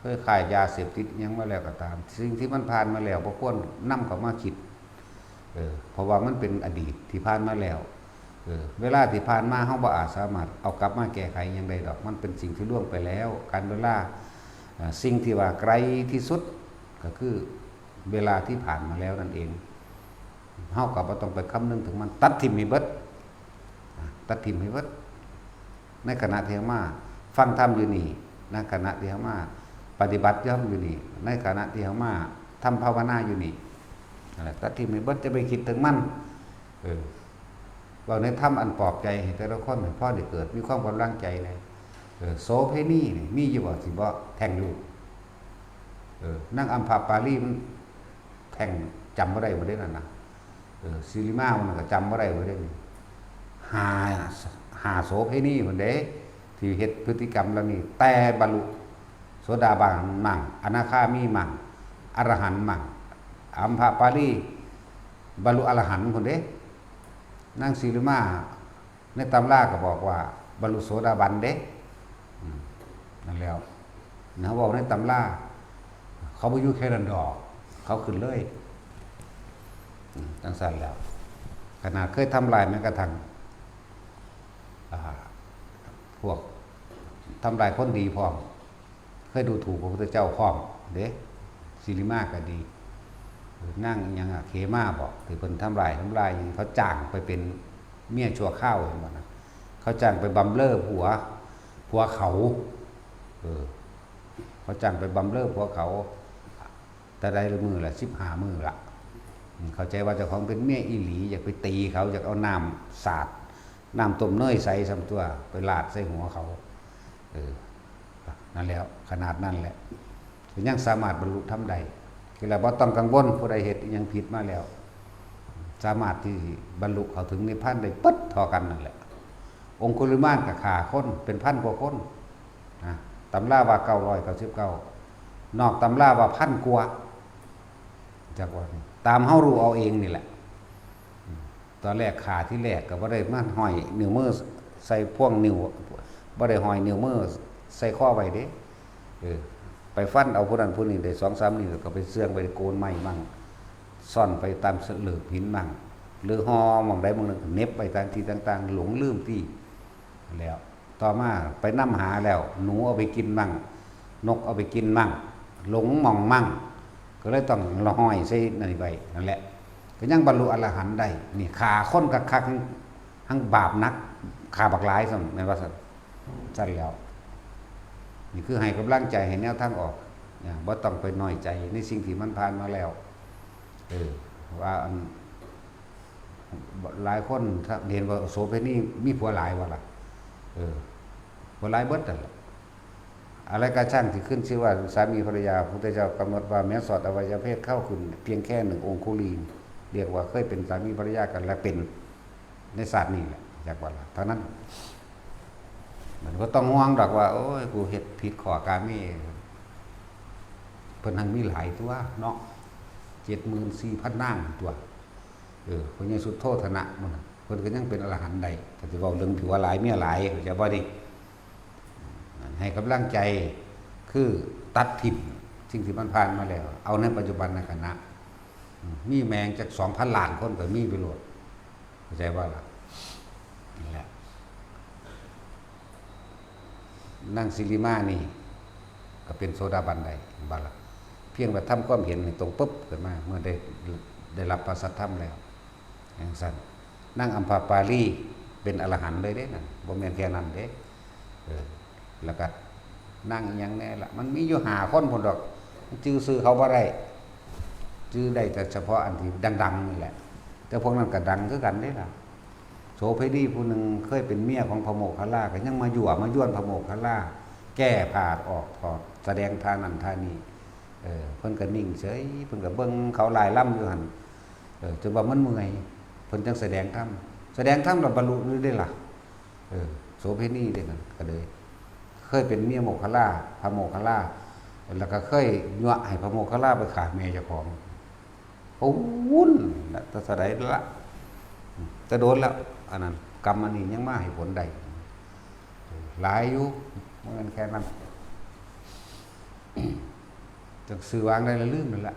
เคยขายยาเสพติดยังมาแล้วก็ตามสิ่งที่มันผ่านมาแล้วบ่ควรนำเข้ามาคิดเพราะว่ามันเป็นอดีตที่ผ่านมาแล้วเวลาที่ผ่านมาเฮาบ่อาจสามารถเอากลับมาแก้ไขหยังได้ดอกมันเป็นสิ่งที่ล่วงไปแล้วการเวลาสิ่งที่ว่าไกลที่สุดก็คือเวลาที่ผ่านมาแล้วนั่นเองเฮาก็บ่ต้องไปคำนึงถึงมันตัดทิ่มให้เบิดในขณะที่เฮามาฟังธรรมอยู่นี่ในขณะที่เฮามาปฏิบัติธรรมอยู่นี่ในขณะที่เฮามาทำภาวนาอยู่นี่นั่นแหละตัดทิ่มให้เบิดจะไปคิดถึงมันว่าในธรรมอันปลอบใจให้แต่ละคนพ่อได้เกิดมีความกำลังใจเลยโสเภณีนี่มีอยู่บ่สิบ่แทงลูกนั่งอัมพาปาลีมันแทงจำบ่ได้บ่ได้นั่นน่ะซิริมามันก็จำบ่ได้บ่ได้หาโสเภณีพุ่นเด้ที่เฮ็ดพฤติกรรมเหล่านี้แต่บรรลุโสดาบันมั่งอนาคามีมั่งอรหันต์มั่งอัมพาปาลีบรรลุอรหันต์พุ่นเด้นางศิริมาในตำราก็บอกว่าบรรลุโสดาบันเด้นั่นแล้วเขาบอกในตำราเขาไปอยู่แค่ดันดอกเขาขึ้นเลยจังสั่นแล้วขนาดเคยทำลายแม้กระทั่งพวกทำลายคนดีพร้อมเค ยดูถูกพระพุทธเจ้าพร้อมเด้สิริมาก็ดีนั่งยังเขมาบอกถือเป็นทำลายอย่างเขาจ้างไปเป็นเมียชั่วข้าวเห็นบ่นะเขาจ้างไปบำเรอผัวเขาเขาจ้างไปบำเรอผัวเขาแต่ได้มือละ15 มื้อละเข้าใจว่าเจ้าของเป็นเมียอีหลีอยากไปตีเขาอยากเอาน้ำสาดน้ำต้มเนยใส่ซ้ำตัวไปลาดใส่หัวเขานั่นแล้วขนาดนั้นแหละยังสามารถบรรลุธรรมได้คือเราบ่ต้องกังวลผู้ใดเหตุยังผิดมาแล้วสามารถที่บรรลุเขาถึงนิพพานได้ปึ๊ดทอกันนั่นแหละองคุลิมานกับขาคนเป็น1,000 กว่าคนนะตำราว่า999นอกตำราว่า1,000 กว่าจากว่าตามเฮารู้เอาเองนี่แหละตอนแรกขาที่แรกก็บ่ได้มาห้อยนิ้วมือใส่พ่วงนิ้วบ่ได้ห้อยนิ้วมือใส่ข้อไว้เด้ไปฟันเอาผู้นั้นผู้นี้ได้2-3 นิ้วก็ไปเสื่องไปโกนไม้มั่งซ่อนไปตามเสลือกหินมั่งหรือห่อหม่องใดหม่องหนึ่งเน็บไปตามที่ต่างๆหลงลืมที่แล้วต่อมาไปนำหาแล้วหนูเอาไปกินมั่งนกเอาไปกินมั่งหลงหม่องมั่งก็เลยต้องละห้อยใส่นั่นไปนั่นแหละก็ยังบรรลุอรหันต์ได้นี่ขาคนคักๆทั้งบาปนักขาบักหลายซั่นแม่นว่าซั่นแล้วนี่คือให้กำลังใจให้แนวทางออกบ่ต้องไปน้อยใจในสิ่งที่มันผ่านมาแล้วว่าหลายคนถ้าเห็นว่าโสเภณีมีผัวหลายว่าล่ะผัวหลายเบิดนั่นแหละอะไรก็ช่างที่ขึ้นชื่อว่าสามีภรรยาพระพุทธเจ้ากำหนดว่าแม้สอดอวัยวะเพศเข้าขึ้นเพียงแค่1 องคุลีนเรียกว่าเคยเป็นสามีภรรยากันและเป็นในศาสตร์นี้แหละจากว่าล่ะเท่านั้นมันก็ต้องห่วงดอกว่าโอ้ยกูเฮ็ดผิดข้อกาเมเพิ่นหังมีหลายตัวเนาะ74,000 นางตัวเพิ่นยังสุดโทษนะมันเพิ่นก็ยังเป็นอรหันต์ได้แต่สิเว้าเรื่องถือว่าหลายเมียหลายเข้าใจบ่ดิให้กำลังใจคือตัดทิ่มสิ่งที่มันผ่านมาแล้วเอาในปัจจุบันในขณะมีแมงจาก 2,000 ล้านคนก็มีไปโลดเข้าใจบ่ล่ะนี่แหละนั่งสิริมานี่ก็เป็นโสดาบันได้บ่ล่ะเพียงแต่ทำความเห็นตรงปุ๊บเกิดมาเมื่อได้รับพระสัทธรรมแล้วอย่างสั้นนั่งอัมพาปาลีเป็นอรหันต์เลยเด้นั่นบ่แม่นแค่นั้นเด้แล้วก็นั่งอย่างแน่ละมันมีอยู่5 คนพุ่นดอกชื่อซื้อเขาบ่ได้ชื่อได้แต่เฉพาะอันที่ดังๆนี่แหละแต่พวกนั้นก็ดังคือกันเด้ล่ะโสเภณีผู้หนึ่งเคยเป็นเมียของพระโมคคัลลาก็ยังมายั่วมาย้วนพระโมคคัลลาแก้ผ้าออกถอดแสดงท่านั้นท่านี้เพิ่นก็นิ่งเฉยเพิ่นก็เบิ่งเขาลายล่ำอยู่หั่นจนว่ามันเมื่อยเพิ่นจังแสดงธรรมแล้วบรรลุได้ล่ะโสเภณีเด้นั่นก็เลยเคยเป็นเมียโมคคัลลาพระโมคคัลลาแล้วก็เคยยั่วให้พระโมคคัลลาไปฆ่าแม่เจ้าของโอ้วุ่นแต่สะใดละจะโดนแล้วอันนั้นกรรมอันนี้ยังมาให้ผลได้หลายอยู่มันแค่นั้นจะสื่อวางได้ละลืมนั่นแหละ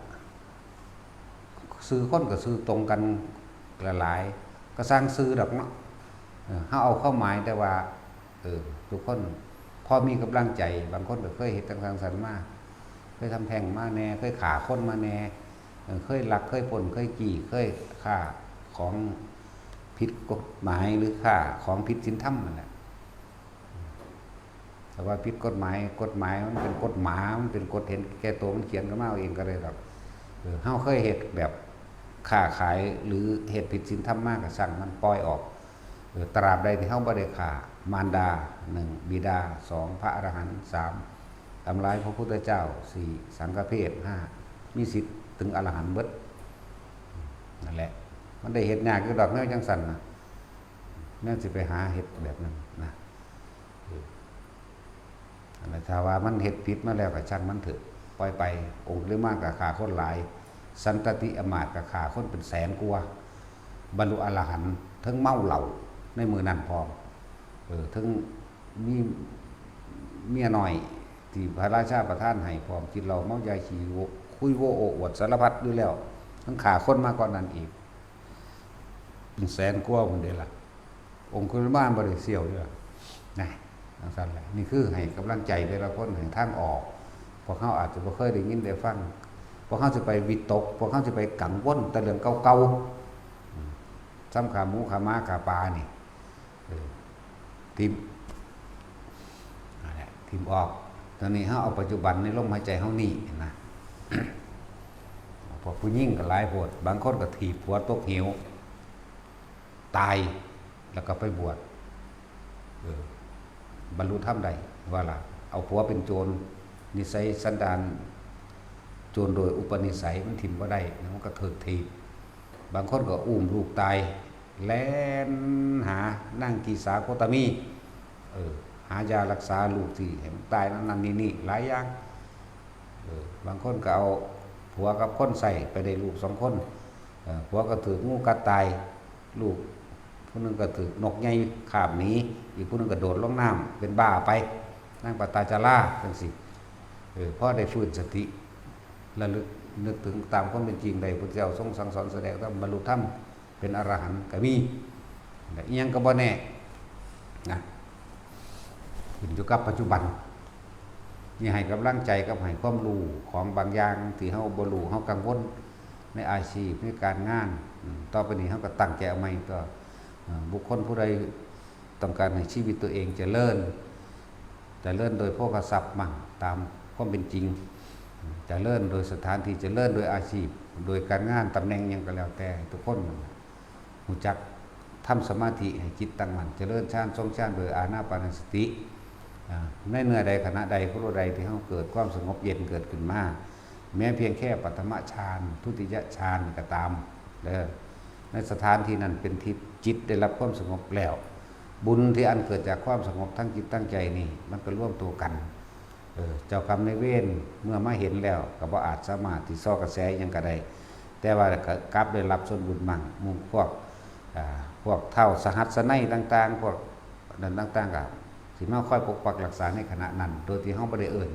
สื่อคนกับสื่อตรงกันหลายก็สร้างสื่อดอกเนาะเฮาเอาเข้าหมายแต่ว่าทุกคนพอมีกำลังใจบางคนก็เคยเฮ็ดทางสันมาเคยทำแท้งมาแน่เคยฆ่าคนมาแน่เคยลักเคยปล้นเคยจี้เคยฆ่าของผิดกฎหมายหรือฆ่าของผิดศีลธรรมนั่นแหละแต่ว่าผิดกฎหมายมันเป็นกฎหมามันเป็นกฎเห็นแก่ตัวมันเขียนกันมาเองก็เลยแบบเฮาเคยเฮ็ดแบบค้าขายหรือเฮ็ดผิดศีลธรรมมากก็สั่งมันปล่อยออกตราบใดที่เฮาบ่ได้ฆ่ามารดา1บิดา2พระอรหันต์3ทำลายพระพุทธเจ้า4สังฆเพศ5มีสิทธิ์ถึงอรหันต์เบิดนั่นแหละมันได้เฮ็ดยากคือดอกแนวจังซั่นน่ะแม่นสิไปหาเฮ็ดแบบนั้นนะอันนั้นถ้าว่ามันเฮ็ดผิดมาแล้วก็ช่างมันเถอะปล่อยไปองค์หรือมากก็ฆ่าคนหลายสันตติอมาตย์ก็ฆ่าคนเป็นแสนกว่าบรรลุอรหันต์ทั้งเมาเหล้าในมือนั้นพร้อมทั้งมีเมียน้อยที่พระราชาประทานให้พร้อมกินเหล้าเมายาขี้คุยโวโอ้อวดสารพัดอยู่แล้วทั้งฆ่าคนมาก่อนนั้นอีกเป็นแสนกว่าพุ่นเด้ล่ะองค์คุลิมานบ่ได้เสี่ยวเด้อนะจังซั่นแหละนี่คือให้กำลังใจแต่ละคนให้ทางออก วกเขาอาจจะบ่เคยได้ยินได้ฟังพวกเขาจะไปวิตกพวกเขาจะไปกังวลแต่เรื่องเก่าๆซ้ำขาหมูขาม้าขาปลานี่ทิมทิมออกตอนนี้เขาเอาปัจจุบันในลมหายใจเขานี่นะพอผู้ยิ่งก็หลายโหดบางคนก็ถีบผัวตกเหวตายแล้วก็ไปบวชบรรลุธรรมได้ว่าล่ะเอาผัวเป็นโจรนิสัยสันดานโจรโดยอุปนิสัยมันถิ่มบ่ได้มันก็เถิดถีบบางคนก็อุ้มลูกตายแล่นหานั่งกีสาโคตามีหายารักษาลูกที่ให้มันตายนั่นนี่หลายอย่างบางคนก็เอาผัวกับคนใส่ไปได้ลูก2 คนผัวก็ถืองูกัดตายลูกผู้นึงก็ถือนกใหญ่ขาบหนีอีกผู้นึงก็โดดลงน้ำเป็นบ้าไปนั่งปตาจาราจังสิพ่อได้ฟื้นสติระลึกนึกถึงตามความเป็นจริงใดพุทธเจ้าทรงสั่งสอนแสดงว่าบรรลุธรรมเป็นอรหันต์ก็มีแต่อีหยังก็บ่แน่นะขึ้นอยู่กับปัจจุบันนี่ให้กำลังใจกับให้ความรู้ของบางอย่างที่เฮาบ่รู้เฮากังวลในอาชีพในการงานต่อไปนี้เฮาก็ตั้งใจเอาใหม่ก็บุคคลผู้ใดต้องการให้ชีวิตตัวเองเจริญโดยโภคทรัพย์มั่งตามความเป็นจริงเจริญโดยสถานที่เจริญโดยอาชีพโดยการงานตำแหน่งหยังก็แล้วแต่ทุกคนรู้จักทำสมาธิให้จิตตั้งมั่นเจริญฌานทรงฌานโดยอานาปานสติในเมื่อใดขณะใดครู่ใดที่เฮาเกิดความสงบเย็นเกิดขึ้นมาแม้เพียงแค่ปฐมฌานทุติยฌานก็ตามเด้อในสถานที่นั้นเป็นที่จิตได้รับความสงบแล้วบุญที่อันเกิดจากความสงบทั้งจิตทั้งใจนี่มันก็ร่วมตัวกันเจ้ากรรมนายเวรเมื่อมาเห็นแล้วก็บ่อาจสามารถที่ซ้อกระแสหยังก็ได้แต่ว่ากลับได้รับส่วนบุญมั่งหมู่พวกเท่าสหัสไนต่างๆพวกนั้นต่างๆก็สิมาคอยปกปักรักษาในขณะนั้นโดยที่เฮาบ่ได้เอิ้น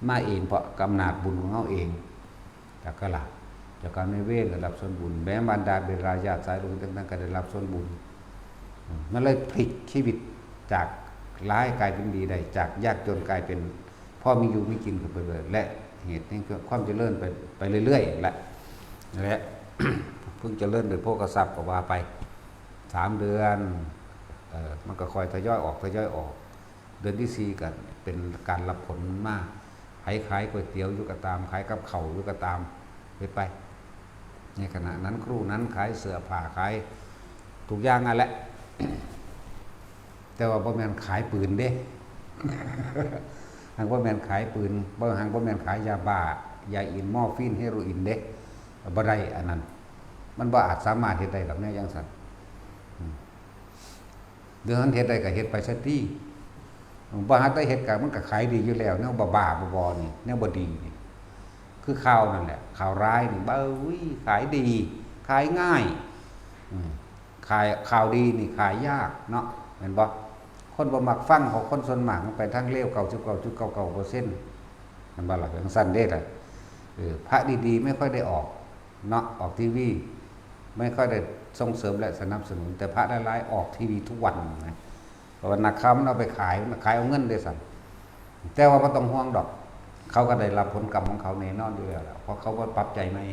มาเองเพราะอำนาจบุญของเฮาเองแต่ก็ล่ะเจ้ากรรมนายเวรได้รับส่วนบุญแม้บรรดาเบราญาติสายลุงต่างๆก็ได้รับส่วนบุญมันเลยพลิกชีวิตจากร้ายกลายเป็นดีได้จากยากจนกลายเป็นพ่อมีอยู่มีกินกันไปเลยและเหตุนี้คือความเจริญไปเรื่อยๆและ เพิ่งเจริญโดยโภคทรัพย์ก็ว่าไป3 เดือนมันก็คอยทยอยออกเดือนที่4ก็เป็นการรับผลมากขายก๋วยเตี๋ยวอยู่ก็ตามขายกับข้าวอยู่ก็ตามไปในขณะนั้นครู่นั้นขายเสื้อผ้าขายทุกอย่างนั่นแหละ แต่ว่าบ่แม่นขายปืนเด้หังบ่แม่นขายปืนหังบ่แม่นขายยาบ้ายาอินมอร์ฟีนเฮโรอีนเด้บ่ได้อันนั้นมันบ่อาจสามารถเฮ็ดได้ดอกแนวจังซั่นเรื่องนั้นเฮ็ดได้ก็เฮ็ดไปซะติบ่หาได้เฮ็ดก็มันก็ขายดีอยู่แล้วแนวบ้าๆบอๆนี่แนวบ่ดีนี่คือข่าวนั่นแหละข่าวร้ายนี่เบ้ยขายดีขายง่ายขายข่าวดีนี่ขายยากเนาะแม่นบ่คนบ่มักฟังของคนส่วนมากมันไปทางเลว 99.99% มันบ่ล่ะจังซั่นเด้ล่ะพระดีๆไม่ค่อยได้ออกเนาะออกทีวีไม่ค่อยได้ส่งเสริมและสนับสนุนแต่พระหลายๆออกทีวีทุกวันนะเพราะว่านักข่าวมันเอาไปขายเอาเงินได้สั่นแต่ว่าบ่ต้องห่วงดอกเขาก็ได้รับผลกรรมของเขาแน่นอนอยู่แล้วเพราะเขาบ่ปรับใจใหม่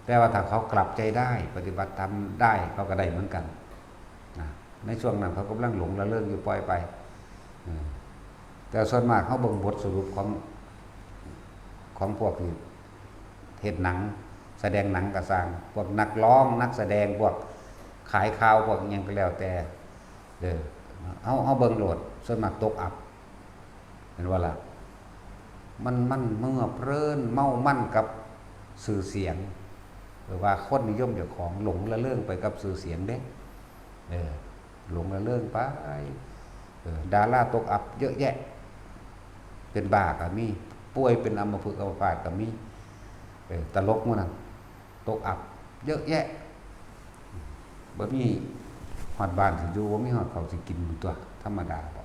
แต่ว่าถ้าเขากลับใจได้ปฏิบัติธรรมได้เขาก็ได้เหมือนกันในช่วงนั้นเขากำลังหลงละเริงอยู่ปล่อยไปแต่ส่วนมากเขาเบิ่งบทสรุปของพวกที่เฮ็ดหนังแสดงหนังกระสร้างพวกนักร้องนักแสดงพวกขายข่าวพวกหยังก็แล้วแต่เอาเบิ่งโหลดส่วนมากตกอับเห็นว่าล่ะมันเมื่อเพลินเมามั่นกับสื่อเสียงหรือว่าคนนิยมเจ้าของหลงละเริงไปกับสื่อเสียงเด้หลงละเริงไปดาราตกอับเยอะแยะเป็นบ้าก็มีป่วยเป็นอัมพฤกษ์อัมพาตก็มีตลกมื้อนั้นตกอับเยอะแยะบ่มีฮอดบ้านสิอยู่บ่มีฮอดข้าวสิกินตัวธรรมดาบ่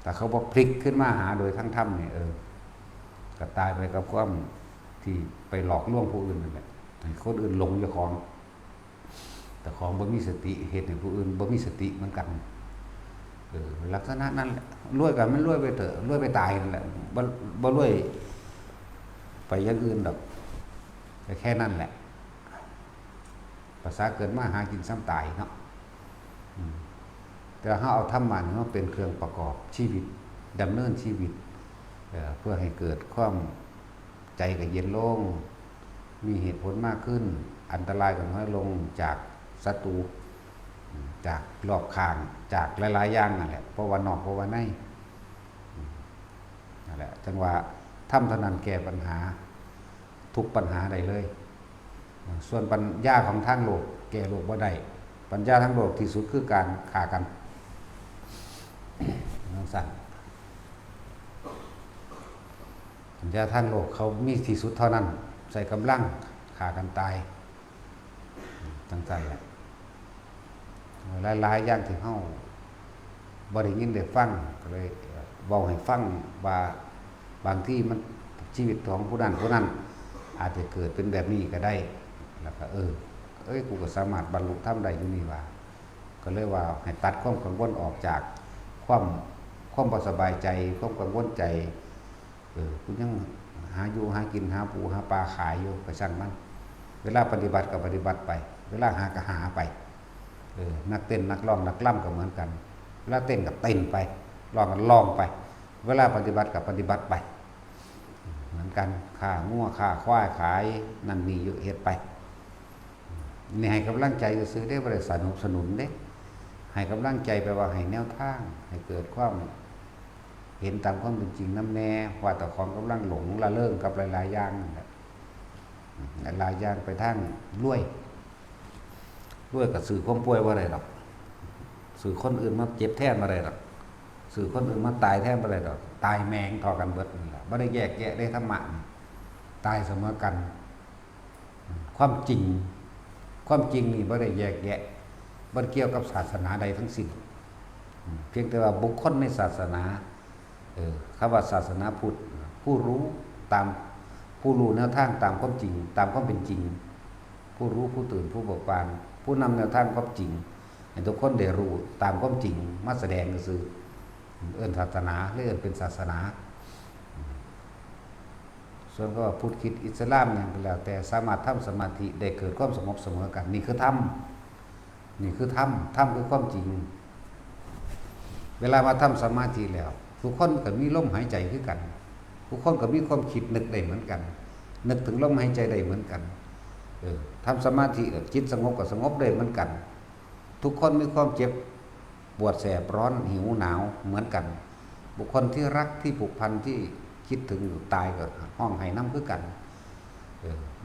แต่เขาบ่พลิกขึ้นมาหาโดยทั้งธรรมนี่ก็ตายไปกับความที่ไปหลอกลวงผู้อื่นนั่นแหละให้คนอื่นหลงเจ้าของแต่ของบ่มีสติเฮ็ดให้ผู้อื่นบ่มีสติเหมือนกัน ลักษณะนั้นแหละรวยกันมันรวยไปเถอะรวยไปตายนั่นแหละบ่รวยไปอย่างอื่นดอกแค่นั้นแหละภาษาเกิดมาหากินซ้ำตายเนาะแต่ถ้าเอาธรรมะนี่มาเป็นเครื่องประกอบชีวิตดำเนินชีวิตเพื่อให้เกิดความใจก็เย็นลงมีเหตุผลมากขึ้นอันตรายก็น้อยลงจากศัตรูจากรอบข้างจากหลายๆอย่างนั่นแหละเพราะว่านอกเพราะว่าในนั่นแหละจังว่าทำเท่านั้นแก้ปัญหาทุกปัญหาได้เลยส่วนปัญญาของทางโลกแก้โลกบ่ได้ปัญญาทางโลกที่สุดคือการฆ่ากันน้องสั่นปัญญาทางโลกเขามีที่สุดเท่านั้นใส่กำลังฆ่ากันตายตั้งใจแหละหลายๆอย่างที่เฮาบ่ได้ยินได้ฟังก็เลยเว้าให้ฟังว่าบางที่มันชีวิตของผู้นั้นอาจจะเกิดเป็นแบบนี้ก็ได้แล้วก็กูก็สามารถบรรลุธรรมได้อยู่นี่ว่าก็เลยว่าให้ตัดความกังวลออกจากความบ่สบายใจความกังวลใจกูยังหาอยู่หากินหาปูหาปลาขายอยู่ก็ช่างมันเวลาปฏิบัติก็ปฏิบัติไปเวลาหาก็หาไปนักเต้นนักร้องนักล่ำก็เหมือนกันเวลาเต้นก็เต้นไปร้องก็ร้องไปเวลาปฏิบัติก็ปฏิบัติไปเหมือนกันค่างัวค่าควายขายนั่นนี่อยู่เฮ็ดไปนี่ให้กำลังใจซื้อได้บ่ได้สนับสนุนเด้ให้กำลังใจไปว่าให้แนวทางให้เกิดความเห็นตามความเป็นจริงน้ำแน่ว่าแต่ของกำลังหลงละเลิงกับหลายๆอย่างนั่นแหละหลายอย่างไปทางรวยกับสื่อความป่วยว่าอะไรหรอกสื่อคนอื่นมาเจ็บแทนมาอะไรหรอกสื่อคนอื่นมาตายแทนมาอะไรหรอกตายแมงทอกันเบิดนี่แหละไม่ได้แยกแยะได้ธรรมะตายเสมอกันความจริงนี่ไม่ได้แยกแยะไม่เกี่ยวกับศาสนาใดทั้งสิ้นเพียงแต่ว่าบุคคลในศาสนาคำว่าศาสนาพุทธผู้รู้แนวทางตามความจริงตามความเป็นจริงผู้รู้ผู้ตื่นผู้เบิกบานผู้นำแนวทางความจริงให้ทุกคนได้รู้ตามความจริงมาแสดงก็คือศาสนาหรือเป็นศาสนาส่วนก็พุทธคิดอิสลามอย่างก็แล้วแต่สามารถทำสมาธิได้เกิดความสงบเสมอกันนี่คือธรรมคือความจริงเวลามาทำสมาธิแล้วทุกคนก็มีลมหายใจคือกันทุกคนก็มีความคิดนึกได้เหมือนกันนึกถึงลมหายใจได้เหมือนกันทำสมาธิจิตสงบก็สงบได้เหมือนกันทุกคนมีความเจ็บปวดแสบร้อนหิวหนาวเหมือนกันบุคคลที่รักที่ผูกพันที่คิดถึงอยู่ตายก็ห้องไห้น้ำคือกัน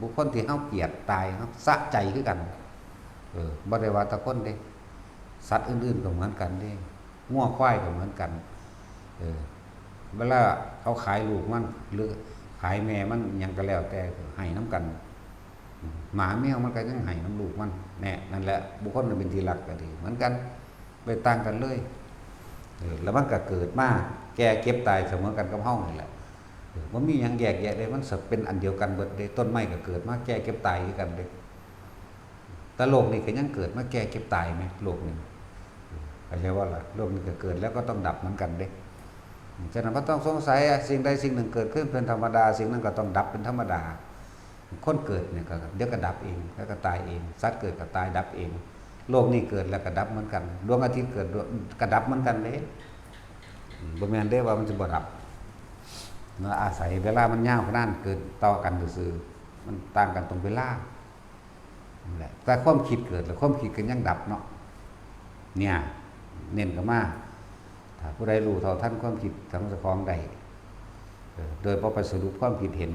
บุคคลที่เฮาเกลียดตายเฮาสะใจคือกันบ่ได้ว่าแต่คนเด้สัตว์อื่นๆก็เหมือนกันเด้งัวควายก็เหมือนกันเวลาเขาขายลูกมันหรือขายแม่มันยังก็แล้วแต่ให้น้ำกันหมาแมวมันก็ยังให้น้ำลูกมันแน่นั่นแหละบุคคลเป็นที่รักก็ดีเหมือนกันไปต่างกันเลยแล้วมันก็เกิดมาแก่เก็บตายเสมอกันกับเฮานี่แหละมันมีอย่างแยกแยะเลยมันสับเป็นอันเดียวกันเบิดเลยต้นไม้ก็เกิดมาแก่เก็บตายด้วยกันเลยแต่โลกนี่ก็ยังเกิดมาแก่เก็บตายไหมโลกนี่เข้าใจว่าล่ะโลกนี้ก็เกิดแล้วก็ต้องดับเหมือนกันเด้ฉะนั้นก็ต้องสงสัยสิ่งใดสิ่งหนึ่งเกิดขึ้นเป็นธรรมดาสิ่งนั้นก็ต้องดับเป็นธรรมดาคนเกิดเนี่ยก็เดี๋ยวก็ดับเองแล้วก็ตายเองสัตว์เกิดก็ตายดับเองโลกนี้เกิดแล้วก็ดับเหมือนกันดวงอาทิตย์เกิดก็ดับเหมือนกันเด้บ่แม่นเด้ว่ามันจะบ่ดับเมื่ออาศัยเวลามันยาวขนาดเกิดต่อกันซื่อมันต่างกันตรงเวลานั่นแหละแต่ความคิดเกิดแล้วความคิดก็ยังดับเนาะเนี่ยเน้นก็มาถ้าผู้ใดรู้เท่าทันความคิดทั้งเจ้าของได้โดยพอไปสรุปความคิดเห็น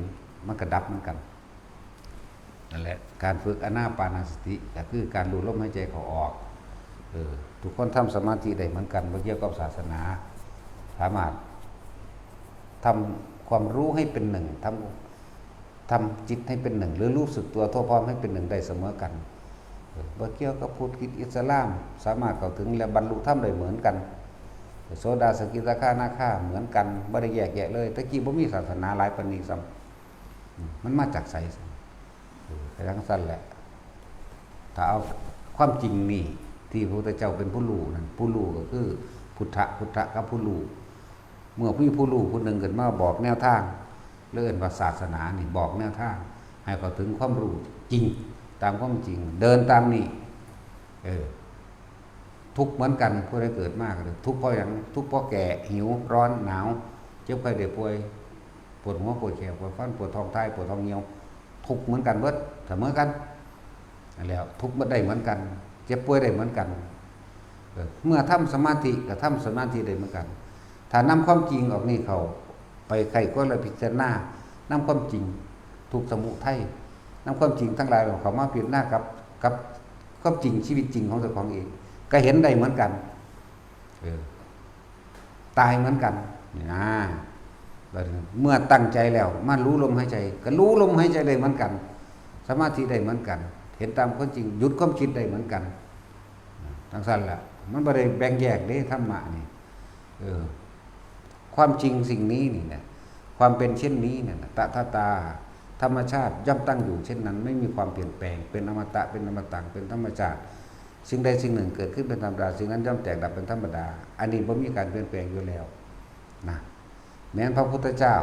มันก็ดับเหมือนกันนั่นแหละการฝึกอานาปานสติก็คือการดูลมหายใจเข้าออกทุกคนทำสมาธิได้เหมือนกันเกี่ยวกับศาสนาสามารถทำความรู้ให้เป็นหนึ่งทำจิตให้เป็นหนึ่งหรือรู้สึกตัวทั่วพร้อมให้เป็นหนึ่งได้เสมอกันเกี่ยวกับพุทธคิดอิสลามสามารถเข้าถึงและบรรลุธรรมได้เหมือนกันโสดาสกิทาคานาคาเหมือนกันไม่ได้แยกแยะเลยตะกี้บ่มีศาสนาหลายปานนี้ซ้ำมันมาจากไสไปทั้งสั้นแหละถ้าเอาความจริงนี่ที่พระพุทธเจ้าเป็นผู้รู้นั่นผู้รู้ก็คือ พุทธะกับผู้รู้เมื่อผู้รู้ผู้หนึ่งเกิดมาบอกแนวทางเรื่องว่าศาสนานี่บอกแนวทางให้เขาถึงความรู้จริงตามความจริงเดินตามนี่ทุกข์เหมือนกันผู้ใดเกิดมากเลยทุกข์เพราะอย่างทุกข์เพราะแก่หิวร้อนหนาวเจ็บไข้ได้ป่วยปวดหัวปวดแขนปวดฟันปวดท้องไตปวดท้องเหี่ยวทุกข์เหมือนกันเบิดเสมอกันแล้วทุกข์บ่ได้เหมือนกันเจ็บป่วยได้เหมือนกันเมื่อทำสมาธิก็ทำสมาธิได้เหมือนกันถ้านำความจริงออกนี่เขาไปใครก็เลยพิจารณานำความจริงทุกสมุทัยนำความจริงทั้งหลายของเขามาพิจารณากับความจริงชีวิตจริงของตัวของเองก็เห็นได้เหมือนกันตายเหมือนกันเมื่อตั้งใจแล้วมารู้ลมหายใจก็รู้ลมหายใจได้เหมือนกันสมาธิได้เหมือนกันเห็นตามความจริงหยุดความคิดได้เหมือนกันทั้งสั้นแหละมันไม่ได้แบ่งแยกเด้ธรรมะนี่ความจริงสิ่งนี้นี่นะความเป็นเช่นนี้เนี่ยตาธรรมชาติย่อมตั้งอยู่เช่นนั้นไม่มีความเปลี่ยนแปลงเป็นอมตะเป็นอมตะเป็นธรรมชาติสิ่งใดสิ่งหนึ่งเกิดขึ้นเป็นธรรมดาสิ่งนั้นย่อมแตกดับเป็นธรรมดาอันนี้ไม่มีการเปลี่ยนแปลงอยู่แล้วนะแม้พระพุทธเจ้า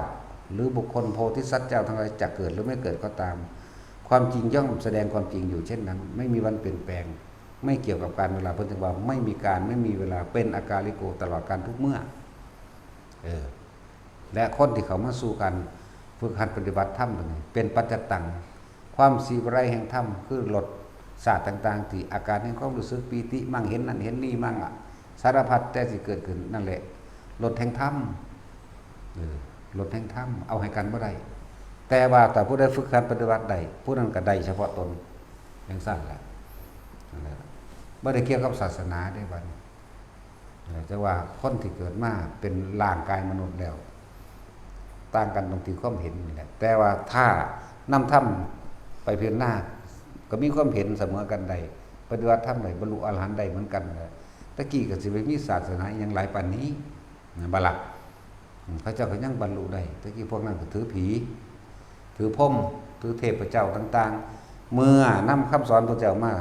หรือบุคคลโพธิสัตว์เจ้าทั้งหลายจะเกิดหรือไม่เกิดก็ตามความจริงย่อมแสดงความจริงอยู่เช่นนั้นไม่มีวันเปลี่ยนแปลงไม่เกี่ยวกับการเวลาเพิ่นถึงว่าไม่มีการไม่มีเวลาเป็นอากาลิโกตลอดการทุกเมื่อและคนที่เขามาสู่กันฝึกหัดปฏิบัติธรรมนี่เป็นปัจจตังความสีวิไลแห่งธรรมคือลดศาสตร์ต่างๆที่อาการแห่งความรู้สึกปีติมั่งเห็นนั่นเห็นนี่มั่งสารพัดแต่สิเกิดขึ้นนั่นแหละลดแห่งธรรมลดแห่งธรรมเอาให้กันบ่ได้แต่ว่าแต่ผู้ใดฝึกหัดปฏิบัติได้ผู้นั้นก็ได้เฉพาะตนอย่างสั้นแหละไม่ได้เกี่ยวกับศาสนาได้บัดนี้จะว่าคนที่เกิดมาเป็นร่างกายมนุษย์แล้วต่างกันตรงที่ความเห็นนี่แหละแต่ว่าถ้านำธรรมไปเพียรหน้าก็มีความเห็นเสมอกันใดปฏิบัติธรรมใดบรรลุอรหันต์ใดเหมือนกันเลยตะกี้ก็สิไปมีศาสนาอย่างหลายปานนี้บาลักพระเจ้าก็ยังบรรลุได้ตะกี้พวกนั้นก็ถือผีถือพรหมถือเทพเจ้าต่างๆเมื่อนำคำสอนพระเจ้ามา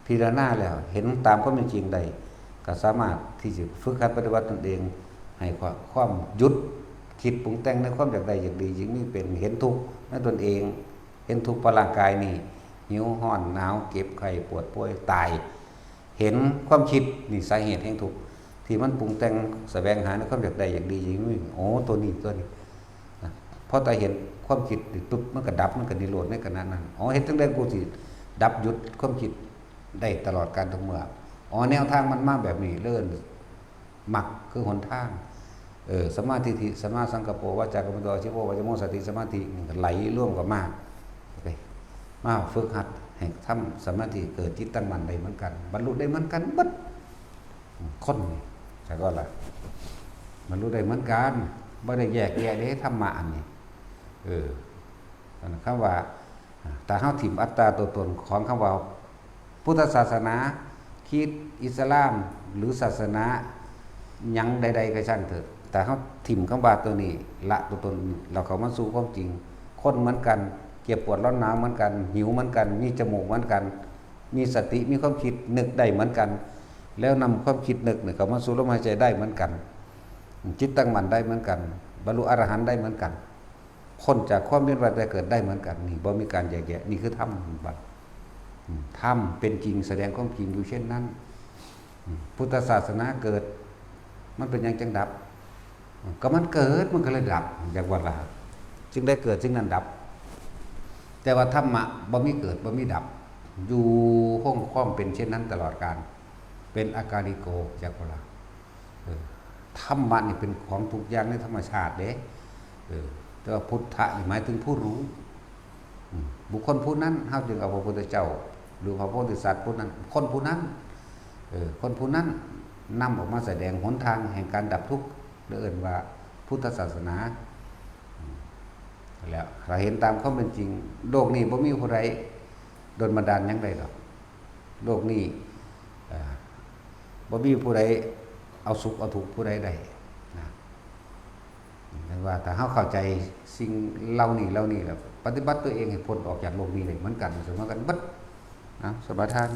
พิจารณาแล้วเห็นตามความเป็นจริงใดก็สามารถที่จะฝึกหัดปฏิบัติตนเองให้ความหยุดคิดปรุงแต่งในความอยากใดอยากดียิ่งนี่เป็นเห็นทุกข์ในตนเองเห็นทุกข์เพราะร่างกายนี่หิวห้อนหนาวเก็บไข้ปวดป่วยตายเห็นความคิดนี่สาเหตุแห่งทุกข์ที่มันปรุงแต่งแสวงหาในความอยากใดอยากดียิ่งนี่โอ้ตัวนี้พอแต่เห็นความคิดปุ๊บมันก็ดับมันก็นิโรธในขณะนั้นอ๋อเห็นตั้งแต่กูสิดับหยุดความคิดได้ตลอดการทุกเมื่ออ๋อแนวทางมันมาแบบนี้เลื่อนหมักคือหนทางสมาธิสมาสังกปรวาจากรรมโตชิโววาจโมสติสมาธิไหลร่วมกับมากมาฝึกหัดให้ทำสมาธิเกิดจิตตั้งมั่นได้เหมือนกันบรรลุได้เหมือนกันบัดคนแต่ก็ละบรรลุได้เหมือนกันไม่ได้แยกแยะได้ธรรมะอันนี้คำว่าแต่เฮาถิ่มอัตตาตัวตนของคำว่าพุทธศาสนาคริสต์อิสลามหรือศาสนายังใดๆก็ช่างเถอะแต่เขาถิ่มคำว่าตัวนี้ละตัวตนเราเขามาสู่ความจริงคนเหมือนกันเจ็บปวดร้อนหนาวเหมือนกันหิวเหมือนกันมีจมูกเหมือนกันมีสติมีความคิดนึกได้เหมือนกันแล้วนำความคิดนึกเขามาสู่ลมหายใจได้เหมือนกันจิตตั้งมั่นได้เหมือนกันบรรลุอรหันต์ได้เหมือนกันคนจากความเวียนว่ายตายเกิดได้เหมือนกันนี่บ่มีการแยกแยะนี่คือธรรมบัดธรรมเป็นจริงแสดงความจริงอยู่เช่นนั้นพุทธศาสนาเกิดมันเป็นอย่างจังดับก็มันเกิดมันก็เลยดับอย่างว่าละจึงได้เกิดจึงนั้นดับแต่ว่าธรรมะบ่มีเกิดบ่มีดับอยู่ห้องความเป็นเช่นนั้นตลอดกาลเป็นอากาลิโกจากว่าละธรรมะนี่เป็นของทุกอย่างในธรรมชาติเด้แต่ว่าพุทธะหมายถึงผู้รู้บุคคลผู้นั้นเฮาจึงเอาพระพุทธเจ้าหรือพระโพธิสัตว์ผู้นั้นคนผู้นั้นคนผู้นั้นนำออกมาแสดงหนทางแห่งการดับทุกข์เรียกว่าพุทธศาสนาแล้วเราเห็นตามความเป็นจริงโลกนี้บ่มีผู้ใดโดนบันดาลหยังใดหรอกโลกนี้บ่มีผู้ใดเอาสุขเอาทุกข์ผู้ใดได้นะเรียกว่าถ้าเฮาเข้าใจสิ่งเหล่านี้แล้วปฏิบัติตัวเองให้พ้นออกจากโลกนี้ได้เหมือนกันเสมอกันบัดนะสมาทาน